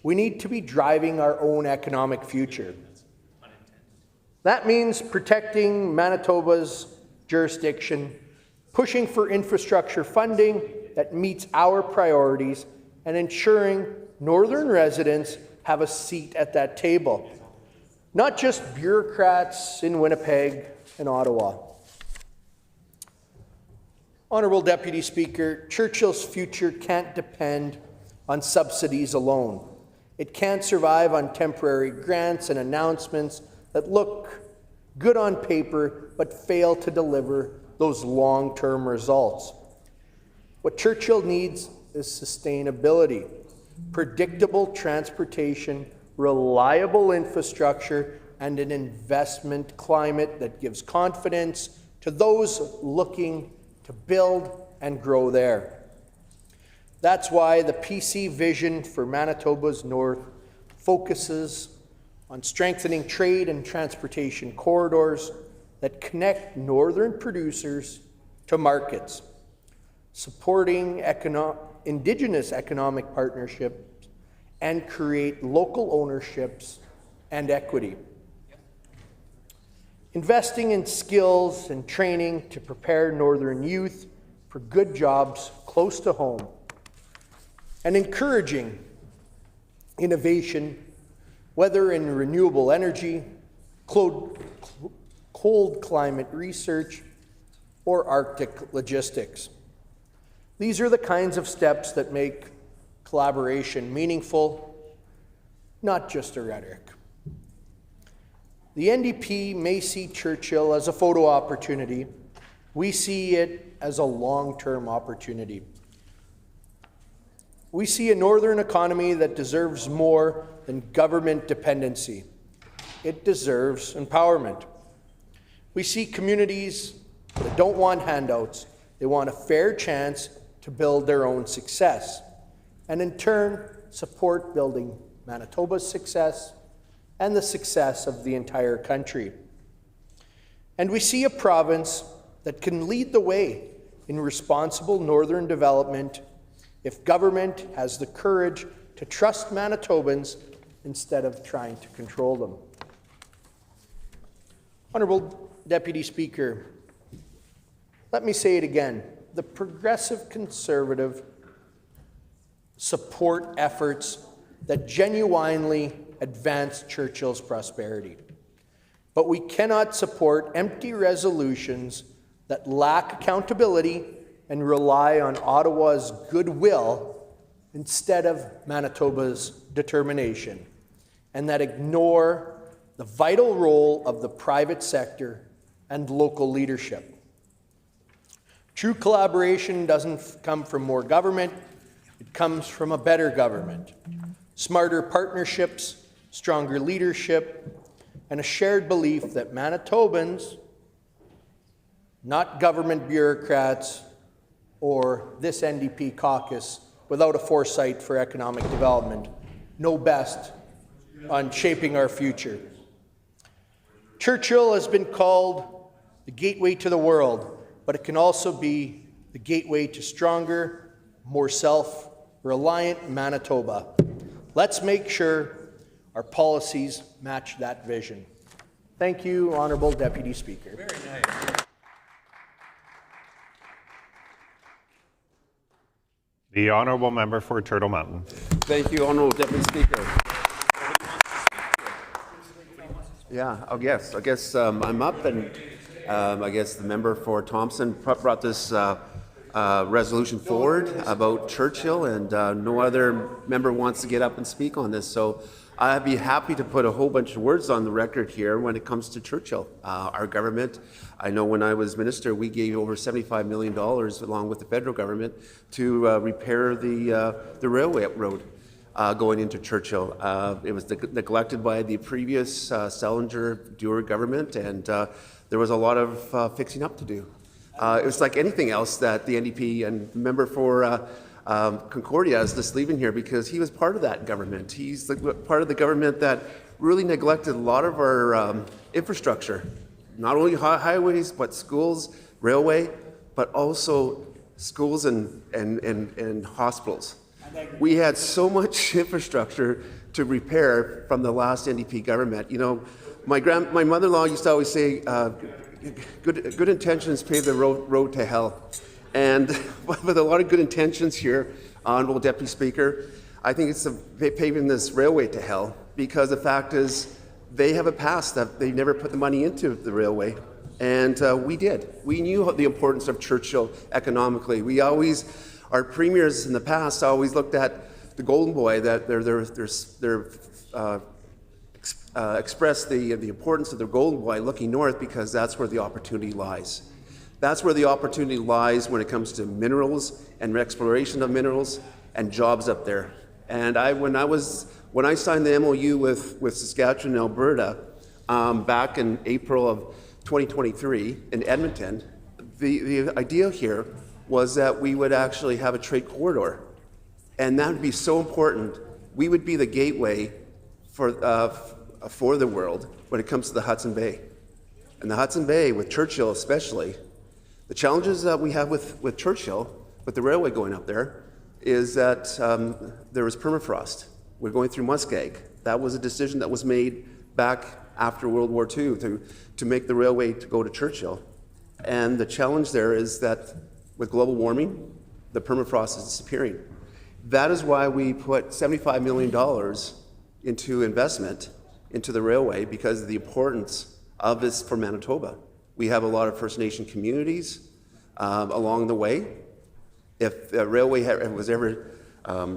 We need to be driving our own economic future. That means protecting Manitoba's jurisdiction, pushing for infrastructure funding that meets our priorities, and ensuring Northern residents have a seat at that table, not just bureaucrats in Winnipeg and Ottawa. Honourable Deputy Speaker, Churchill's future can't depend on subsidies alone. It can't survive on temporary grants and announcements that look good on paper but fail to deliver those long-term results. What Churchill needs is sustainability, predictable transportation, reliable infrastructure, and an investment climate that gives confidence to those looking to build and grow there. That's why the PC vision for Manitoba's North focuses on strengthening trade and transportation corridors that connect northern producers to markets, supporting Indigenous economic partnerships, and create local ownerships and equity. Investing in skills and training to prepare northern youth for good jobs close to home, and encouraging innovation, whether in renewable energy, cold climate research, or Arctic logistics. These are the kinds of steps that make collaboration meaningful, not just a rhetoric. The NDP may see Churchill as a photo opportunity. We see it as a long-term opportunity. We see a northern economy that deserves more than government dependency. It deserves empowerment. We see communities that don't want handouts. They want a fair chance to build their own success, and in turn, support building Manitoba's success and the success of the entire country. And we see a province that can lead the way in responsible northern development if government has the courage to trust Manitobans instead of trying to control them. Honourable Deputy Speaker, let me say it again. The Progressive Conservative support efforts that genuinely advance Churchill's prosperity. But we cannot support empty resolutions that lack accountability and rely on Ottawa's goodwill instead of Manitoba's determination, and that ignore the vital role of the private sector and local leadership. True collaboration doesn't come from more government, it comes from a better government. Smarter partnerships, stronger leadership, and a shared belief that Manitobans, not government bureaucrats or this NDP caucus without a foresight for economic development, know best on shaping our future. Churchill has been called the gateway to the world, but it can also be the gateway to stronger, more self-reliant Manitoba. Let's make sure our policies match that vision. Thank you, Honourable Deputy Speaker. Very nice. The Honourable Member for Turtle Mountain. Thank you, Honourable Deputy Speaker. Yeah, I guess I'm up, and I guess the member for Thompson brought this resolution forward about Churchill, and no other member wants to get up and speak on this. So I'd be happy to put a whole bunch of words on the record here when it comes to Churchill. Our government, I know when I was minister, we gave over $75 million along with the federal government to repair the railway road going into Churchill. It was neglected by the previous Selinger-Dewar government, and there was a lot of fixing up to do. It was like anything else that the NDP and member for Concordia is just leaving here because he was part of that government. He's part of the government that really neglected a lot of our infrastructure, not only highways, but schools, railway, but also schools and hospitals. We had so much infrastructure to repair from the last NDP government. You know, my mother-in-law used to always say, good intentions pave the road to hell. And with a lot of good intentions here, Honourable Deputy Speaker, I think it's paving this railway to hell, because the fact is they have a past that they never put the money into the railway. And we did. We knew the importance of Churchill economically. Our premiers in the past always looked at the Golden Boy, that expressed the importance of the Golden Boy looking north, because that's where the opportunity lies. That's where the opportunity lies when it comes to minerals and exploration of minerals and jobs up there. And when I signed the MOU with Saskatchewan and Alberta back in April of 2023 in Edmonton, The idea here was that we would actually have a trade corridor, and that would be so important. We would be the gateway for the world when it comes to the Hudson Bay. And the Hudson Bay, with Churchill especially, the challenges that we have with Churchill, with the railway going up there, is that there was permafrost. We're going through muskeg. That was a decision that was made back after World War II to make the railway to go to Churchill. And the challenge there is that with global warming, the permafrost is disappearing. That is why we put $75 million into investment into the railway, because of the importance of this for Manitoba. We have a lot of First Nation communities along the way. If the railway was ever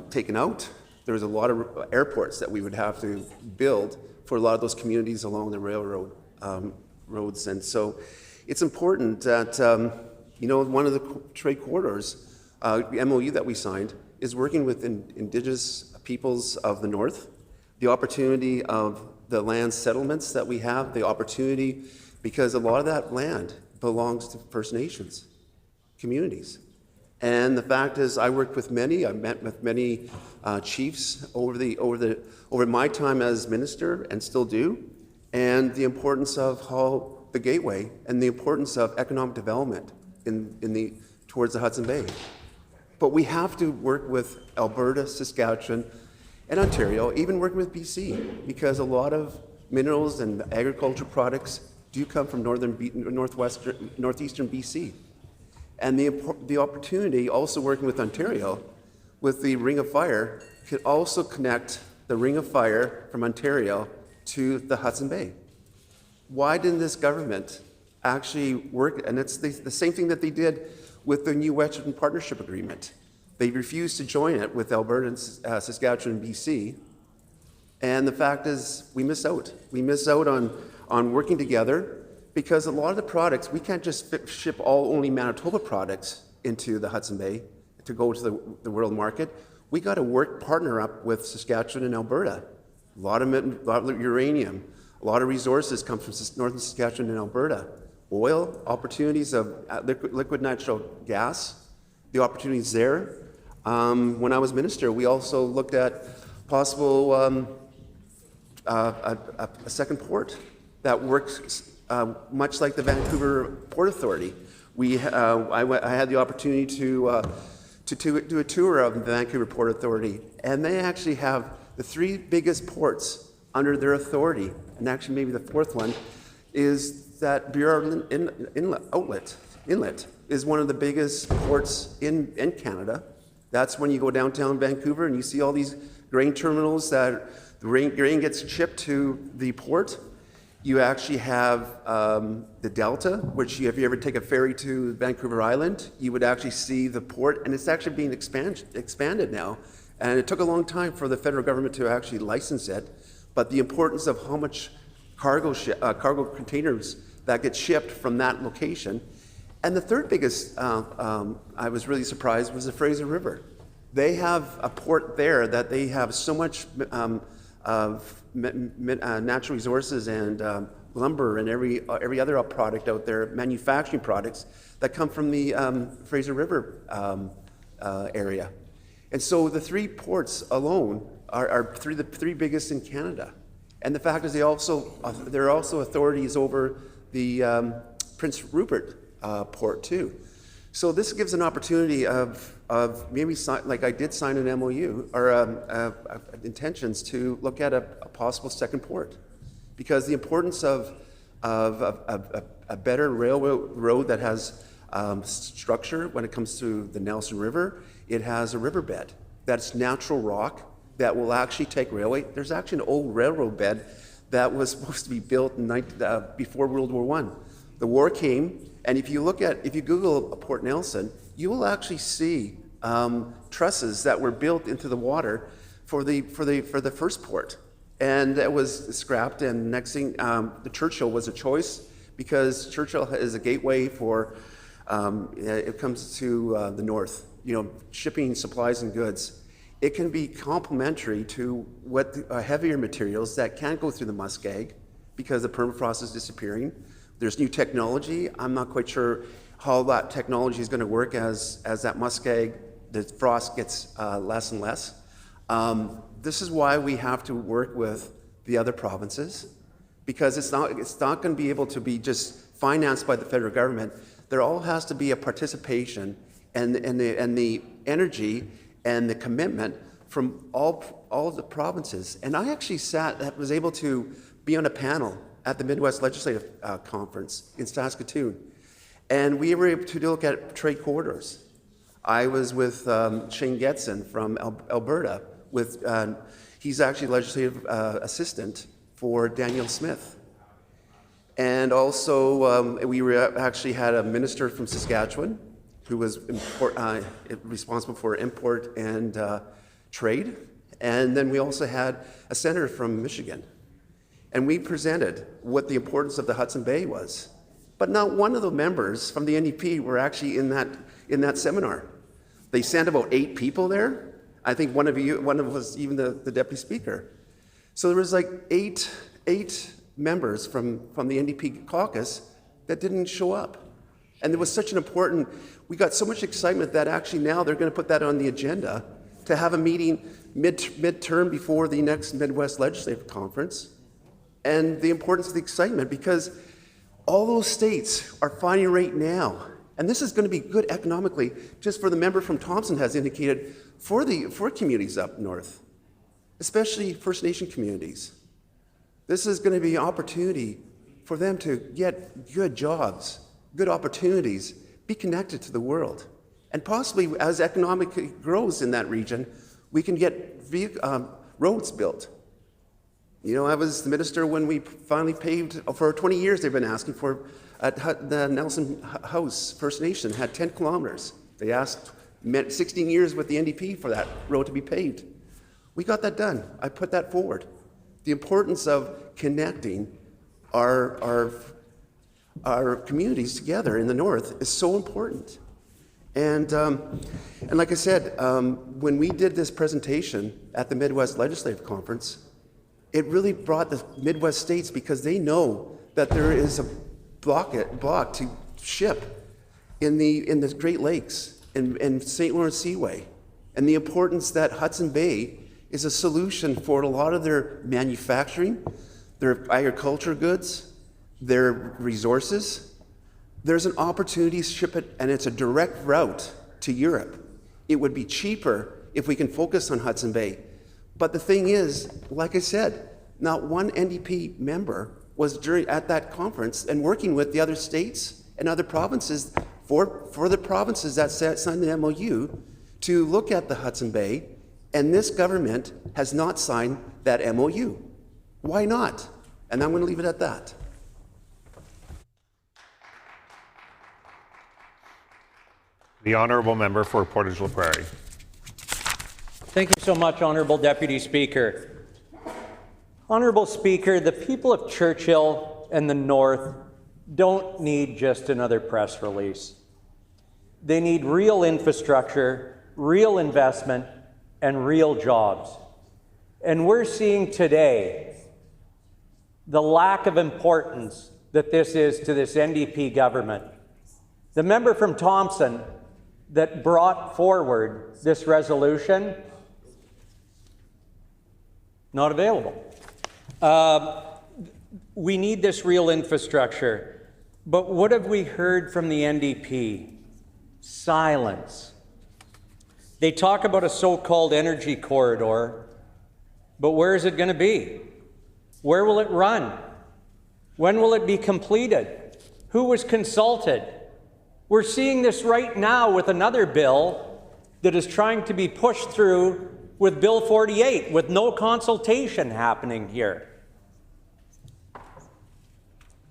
taken out, there was a lot of airports that we would have to build for a lot of those communities along the railroad roads. And so it's important that, one of the trade corridors, the MOU that we signed, is working with Indigenous peoples of the North, the opportunity of the land settlements that we have, the opportunity, because a lot of that land belongs to First Nations communities. And the fact is, I met with many chiefs over my time as minister, and still do, and the importance of how the gateway and the importance of economic development towards the Hudson Bay. But we have to work with Alberta, Saskatchewan, and Ontario, even working with BC, because a lot of minerals and agriculture products do come from northeastern BC. And the opportunity, also working with Ontario, with the Ring of Fire, could also connect the Ring of Fire from Ontario to the Hudson Bay. Why didn't this government actually work? And it's the same thing that they did with the new Western Partnership Agreement. They refused to join it with Alberta and Saskatchewan and BC. And the fact is, we miss out. We miss out on working together, because a lot of the products, we can't just ship only Manitoba products into the Hudson Bay to go to the world market. We got to partner up with Saskatchewan and Alberta. A lot of uranium, a lot of resources come from northern Saskatchewan and Alberta. Oil, opportunities of liquid natural gas, the opportunities there. When I was minister, we also looked at possible a second port that works much like the Vancouver Port Authority. I had the opportunity to do a tour of the Vancouver Port Authority, and they actually have the three biggest ports under their authority, and actually maybe the fourth one is that Burrard Inlet is one of the biggest ports in Canada. That's when you go downtown Vancouver and you see all these grain terminals that the grain gets shipped to the port. You actually have the Delta, which if you ever take a ferry to Vancouver Island, you would actually see the port, and it's actually being expanded now. And it took a long time for the federal government to actually license it, but the importance of how much cargo containers that get shipped from that location. And the third biggest, I was really surprised, was the Fraser River. They have a port there that they have so much of natural resources and lumber and every other product out there, manufacturing products that come from the Fraser River area. And so the three ports alone are the three biggest in Canada. And the fact is, there are also authorities over the Prince Rupert port too. So this gives an opportunity of maybe like I did sign an MOU or intentions to look at a possible second port, because the importance of a better railroad that has structure when it comes to the Nelson River. It has a riverbed that's natural rock that will actually take railway. There's actually an old railroad bed that was supposed to be built before World War I. The war came, and if you Google Port Nelson, you will actually see trusses that were built into the water for the first port, and it was scrapped. And next thing, the Churchill was a choice, because Churchill is a gateway for it comes to the north. Shipping supplies and goods. It can be complementary to what heavier materials that can't go through the muskeg because the permafrost is disappearing. There's new technology. I'm not quite sure how that technology is going to work as that muskeg, the frost gets less and less. This is why we have to work with the other provinces, because it's not going to be able to be just financed by the federal government. There all has to be a participation and the energy and the commitment from all the provinces. And I actually was able to be on a panel at the Midwest Legislative Conference in Saskatoon. And we were able to look at trade corridors. I was with Shane Getson from Alberta. He's actually legislative assistant for Daniel Smith. And also, actually had a minister from Saskatchewan who was responsible for import and trade. And then we also had a senator from Michigan. And we presented what the importance of the Hudson Bay was. But not one of the members from the NDP were actually in that seminar. They sent about 8 people there. I think one of was even the deputy speaker. So there was like eight members from the NDP caucus that didn't show up. And there was such an important, we got so much excitement that actually now they're going to put that on the agenda to have a meeting midterm before the next Midwest Legislative Conference. And the importance of the excitement, because all those states are finding right now, and this is going to be good economically, just for the member from Thompson has indicated, for communities up north, especially First Nation communities. This is going to be an opportunity for them to get good jobs, good opportunities, be connected to the world. And possibly as economic grows in that region, we can get roads built. You know, I was the minister when we finally paved, for 20 years they've been asking for, at the Nelson House First Nation had 10 kilometers. They asked 16 years with the NDP for that road to be paved. We got that done. I put that forward. The importance of connecting our communities together in the north is so important. And like I said, when we did this presentation at the Midwest Legislative Conference, it really brought the Midwest states, because they know that there is a block to ship in the Great Lakes and St. Lawrence Seaway, and the importance that Hudson Bay is a solution for a lot of their manufacturing, their agriculture goods, their resources. There's an opportunity to ship it, and it's a direct route to Europe. It would be cheaper if we can focus on Hudson Bay. But the thing is, like I said, not one NDP member was at that conference and working with the other states and other provinces for the provinces that signed the MOU to look at the Hudson Bay, and this government has not signed that MOU. Why not? And I'm going to leave it at that. The honourable member for Portage La Prairie. Thank you so much, Honourable Deputy Speaker. Honourable Speaker, the people of Churchill and the North don't need just another press release. They need real infrastructure, real investment, and real jobs. And we're seeing today the lack of importance that this is to this NDP government. The member from Thompson that brought forward this resolution, not available. We need this real infrastructure. But what have we heard from the NDP? Silence. They talk about a so-called energy corridor, but where is it going to be? Where will it run? When will it be completed? Who was consulted? We're seeing this right now with another bill that is trying to be pushed through with Bill 48, with no consultation happening here.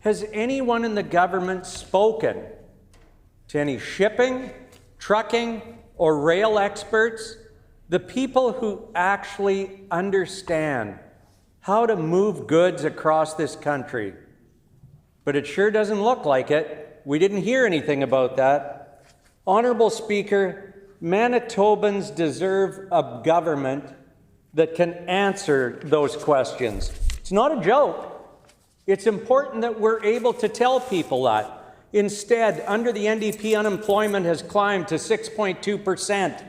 Has anyone in the government spoken to any shipping, trucking, or rail experts, the people who actually understand how to move goods across this country? But it sure doesn't look like it. We didn't hear anything about that. Honourable Speaker, Manitobans deserve a government that can answer those questions. It's not a joke. It's important that we're able to tell people that. Instead, under the NDP, unemployment has climbed to 6.2%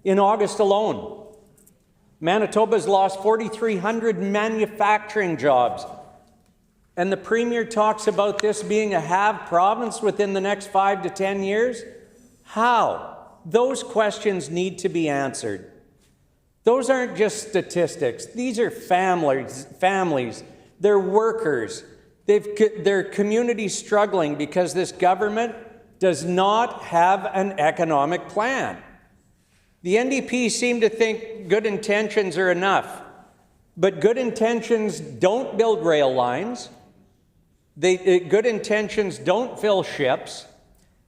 in August alone. Manitoba's lost 4,300 manufacturing jobs. And the Premier talks about this being a have province within the next 5 to 10 years. How? Those questions need to be answered. Those aren't just statistics. These are families. They're workers. Their communities struggling because this government does not have an economic plan. The NDP seem to think good intentions are enough, but good intentions don't build rail lines. Good intentions don't fill ships,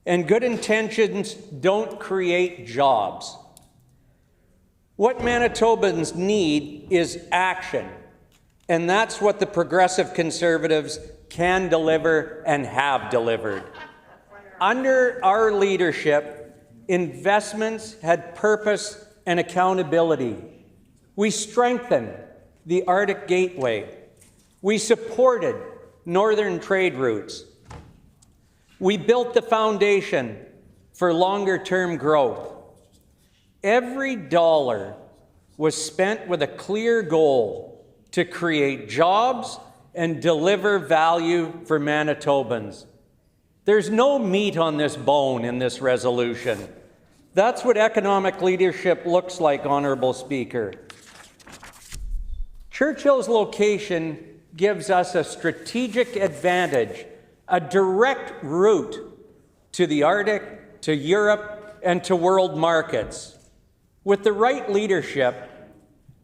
and good intentions don't create jobs. What Manitobans need is action, and that's what the Progressive Conservatives can deliver and have delivered. Under our leadership, investments had purpose and accountability. We strengthened the Arctic Gateway. We supported northern trade routes. We built the foundation for longer-term growth. Every dollar was spent with a clear goal to create jobs and deliver value for Manitobans. There's no meat on this bone in this resolution. That's what economic leadership looks like, Honourable Speaker. Churchill's location gives us a strategic advantage, a direct route to the Arctic, to Europe, and to world markets. With the right leadership,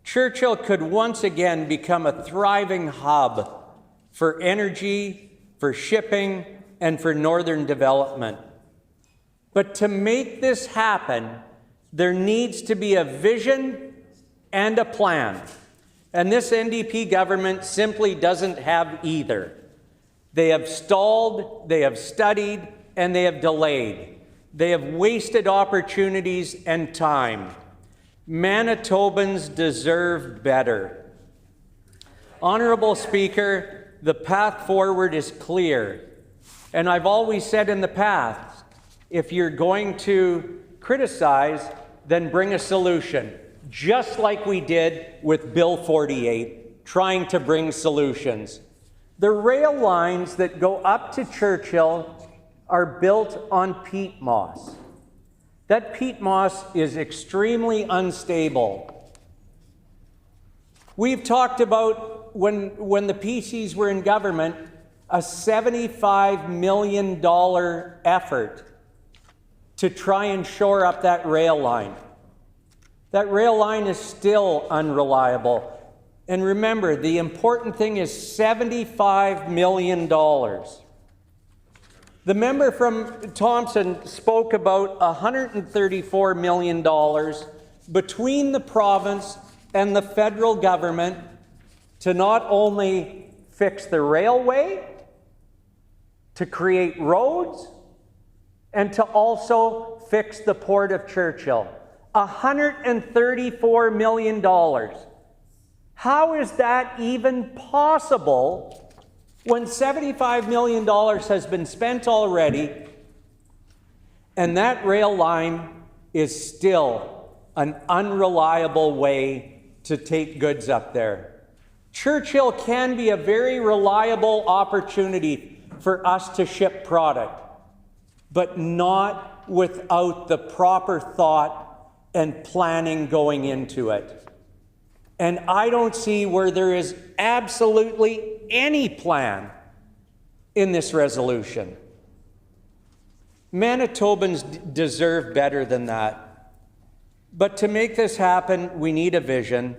Churchill could once again become a thriving hub for energy, for shipping, and for northern development. But to make this happen, there needs to be a vision and a plan. And this NDP government simply doesn't have either. They have stalled, they have studied, and they have delayed. They have wasted opportunities and time. Manitobans deserve better. Honourable Speaker, the path forward is clear. And I've always said in the past, if you're going to criticize, then bring a solution, just like we did with Bill 48, trying to bring solutions. The rail lines that go up to Churchill are built on peat moss. That peat moss is extremely unstable. We've talked about, when the PCs were in government, a $75 million effort to try and shore up that rail line. That rail line is still unreliable. And remember, the important thing is $75 million. The member from Thompson spoke about $134 million between the province and the federal government to not only fix the railway, to create roads, and to also fix the Port of Churchill. $134 million. How is that even possible when $75 million has been spent already and that rail line is still an unreliable way to take goods up there? Churchill can be a very reliable opportunity for us to ship product, but not without the proper thought and planning going into it. And I don't see where there is absolutely any plan in this resolution. Manitobans deserve better than that. But to make this happen, we need a vision.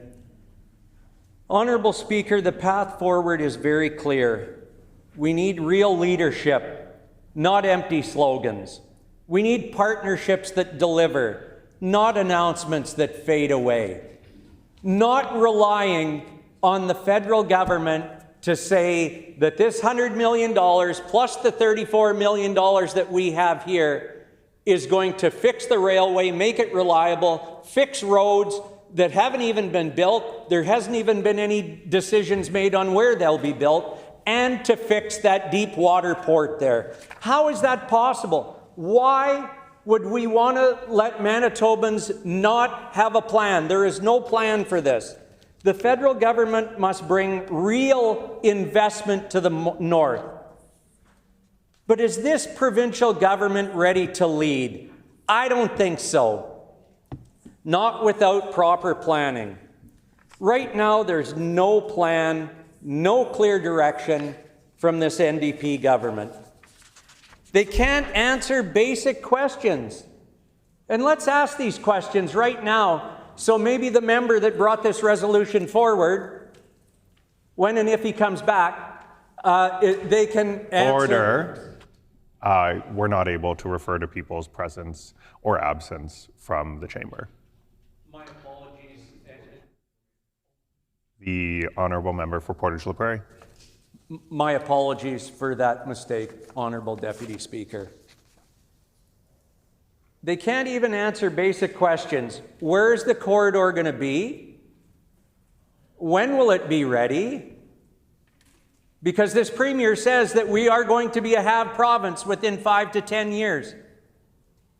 Honourable Speaker, the path forward is very clear. We need real leadership, not empty slogans. We need partnerships that deliver, not announcements that fade away. Not relying on the federal government to say that this $100 million plus the $34 million that we have here is going to fix the railway, make it reliable, fix roads that haven't even been built. There hasn't even been any decisions made on where they'll be built, and to fix that deep water port there. How is that possible? Why would we want to let Manitobans not have a plan? There is no plan for this. The federal government must bring real investment to the north. But is this provincial government ready to lead? I don't think so. Not without proper planning. Right now, there's no plan, no clear direction from this NDP government. They can't answer basic questions. And let's ask these questions right now, so maybe the member that brought this resolution forward, when and if he comes back, they can answer. Order. We're not able to refer to people's presence or absence from the chamber. My apologies. The honourable member for Portage La Prairie. My apologies for that mistake, Honourable Deputy Speaker. They can't even answer basic questions. Where's the corridor going to be? When will it be ready? Because this Premier says that we are going to be a have province within 5 to 10 years.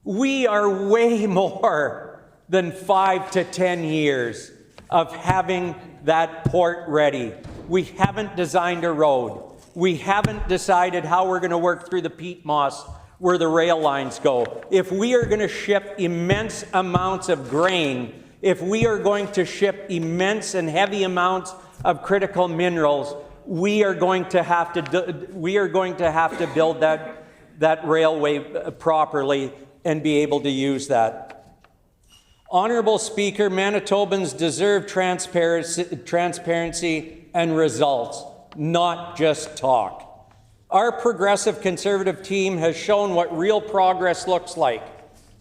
We are way more than 5 to 10 years of having that port ready. We haven't designed a road. We haven't decided how we're going to work through the peat moss where the rail lines go. If we are going to ship immense amounts of grain, if we are going to ship immense and heavy amounts of critical minerals, we are going to have to build that railway properly and be able to use that. Honourable Speaker, Manitobans deserve transparency and results, not just talk. Our progressive Conservative team has shown what real progress looks like,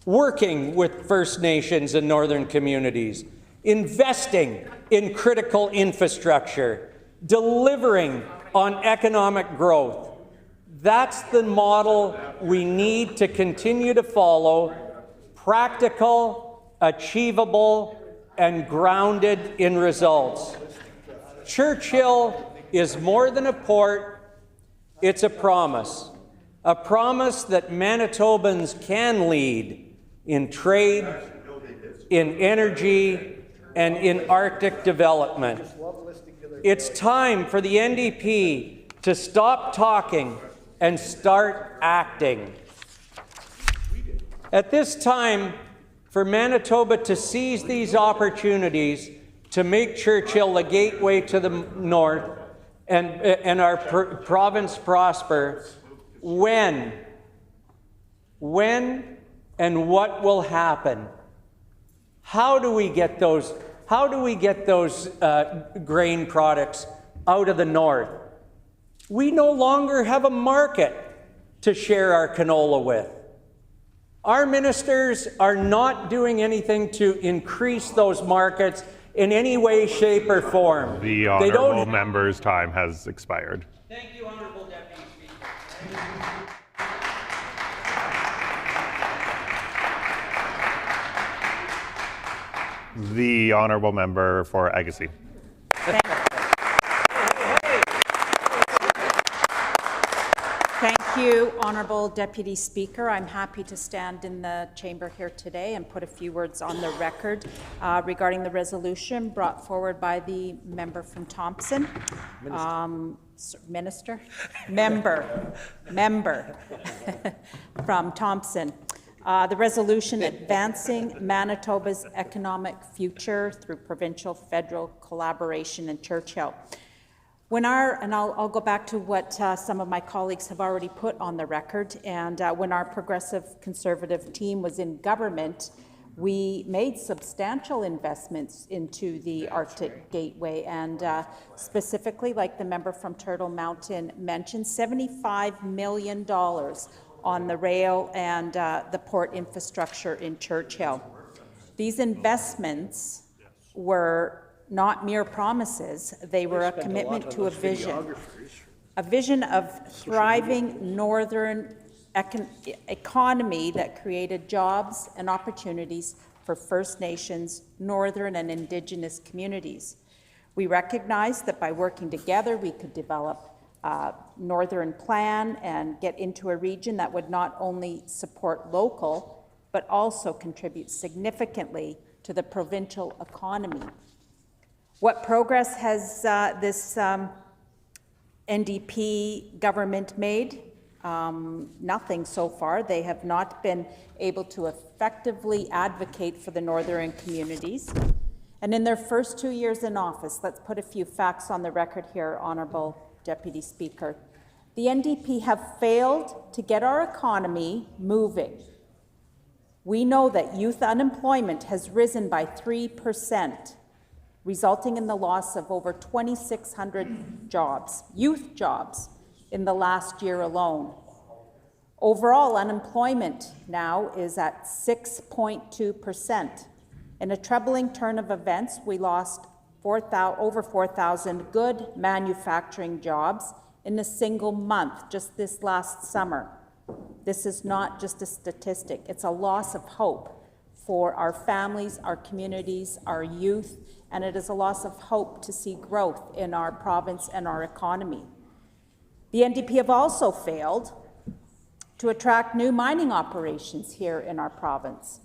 working with First Nations and Northern communities, investing in critical infrastructure, delivering on economic growth. That's the model we need to continue to follow, practical, achievable, and grounded in results. Churchill is more than a port, it's a promise that Manitobans can lead in trade, in energy, and in Arctic development. It's time for the NDP to stop talking and start acting. At this time, for Manitoba to seize these opportunities to make Churchill the gateway to the north and our province prosper, when and what will happen? How do we get those grain products out of the north? We no longer have a market to share our canola with. Our ministers are not doing anything to increase those markets in any way, shape, or form. The honourable member's time has expired. Thank you, Honourable Deputy Speaker. The honourable member for Agassiz. Thank you, Honourable Deputy Speaker. I'm happy to stand in the chamber here today and put a few words on the record regarding the resolution brought forward by the member from Thompson. Member from Thompson. The resolution advancing Manitoba's economic future through provincial-federal collaboration in Churchill. I'll go back to what some of my colleagues have already put on the record, and when our progressive Conservative team was in government, we made substantial investments into the Arctic Gateway, and specifically, like the member from Turtle Mountain mentioned, $75 million on the rail and the port infrastructure in Churchill. These investments were not mere promises, they were a commitment to a vision of thriving northern economy that created jobs and opportunities for First Nations, Northern and Indigenous communities. We recognized that by working together, we could develop northern plan and get into a region that would not only support local, but also contribute significantly to the provincial economy. What progress has this NDP government made? Nothing so far. They have not been able to effectively advocate for the northern communities. And in their first 2 years in office, let's put a few facts on the record here, Honourable Deputy Speaker. The NDP have failed to get our economy moving. We know that youth unemployment has risen by 3%, resulting in the loss of over 2,600 jobs, youth jobs, in the last year alone. Overall, unemployment now is at 6.2%. In a troubling turn of events, we lost over 4,000 good manufacturing jobs in a single month just this last summer. This is not just a statistic, it's a loss of hope for our families, our communities, our youth, and it is a loss of hope to see growth in our province and our economy. The NDP have also failed to attract new mining operations here in our province.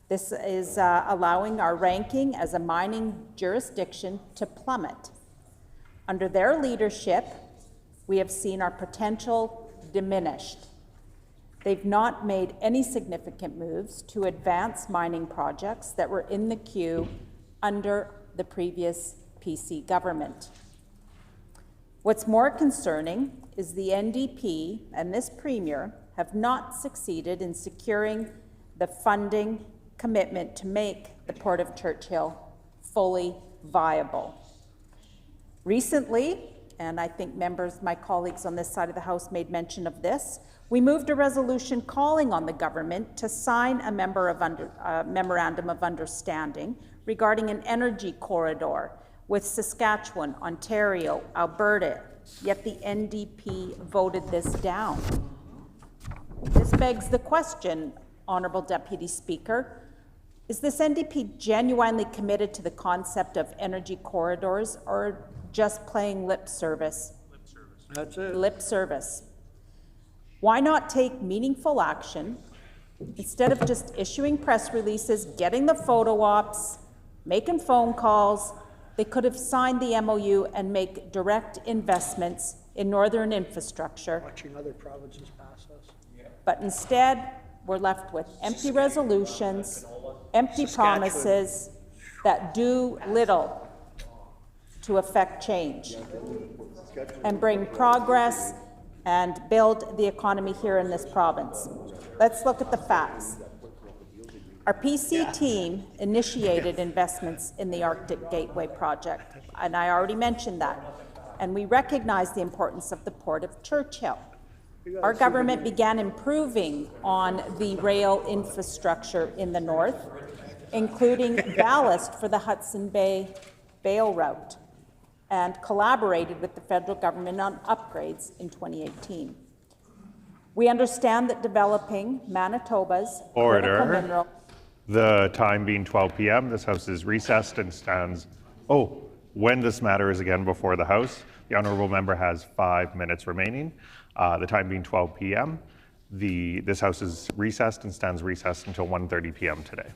This is allowing our ranking as a mining jurisdiction to plummet. Under their leadership, we have seen our potential diminished. They've not made any significant moves to advance mining projects that were in the queue under the previous PC government. What's more concerning is the NDP and this Premier have not succeeded in securing the funding commitment to make the Port of Churchill fully viable. Recently, and I think my colleagues on this side of the House made mention of this, we moved a resolution calling on the government to sign a memorandum of understanding regarding an energy corridor with Saskatchewan, Ontario, Alberta, yet the NDP voted this down. This begs the question, Honourable Deputy Speaker, is this NDP genuinely committed to the concept of energy corridors or just playing lip service? Lip service. That's it. Lip service. Why not take meaningful action instead of just issuing press releases, getting the photo ops, making phone calls? They could have signed the MOU and make direct investments in northern infrastructure. Watching other provinces pass us. But instead, we're left with empty resolutions, empty promises that do little to affect change and bring progress and build the economy here in this province. Let's look at the facts. Our PC team initiated investments in the Arctic Gateway project, and I already mentioned that. And we recognize the importance of the Port of Churchill. Our government began improving on the rail infrastructure in the north, including ballast for the Hudson Bay Bale route, and collaborated with the federal government on upgrades in 2018. We understand that developing Manitoba's critical mineral... The time being 12 p.m., this House is recessed and stands... when this matter is again before the House, the Honourable Member has 5 minutes remaining. The time being 12 p.m., this House is recessed and stands recessed until 1:30 p.m. today.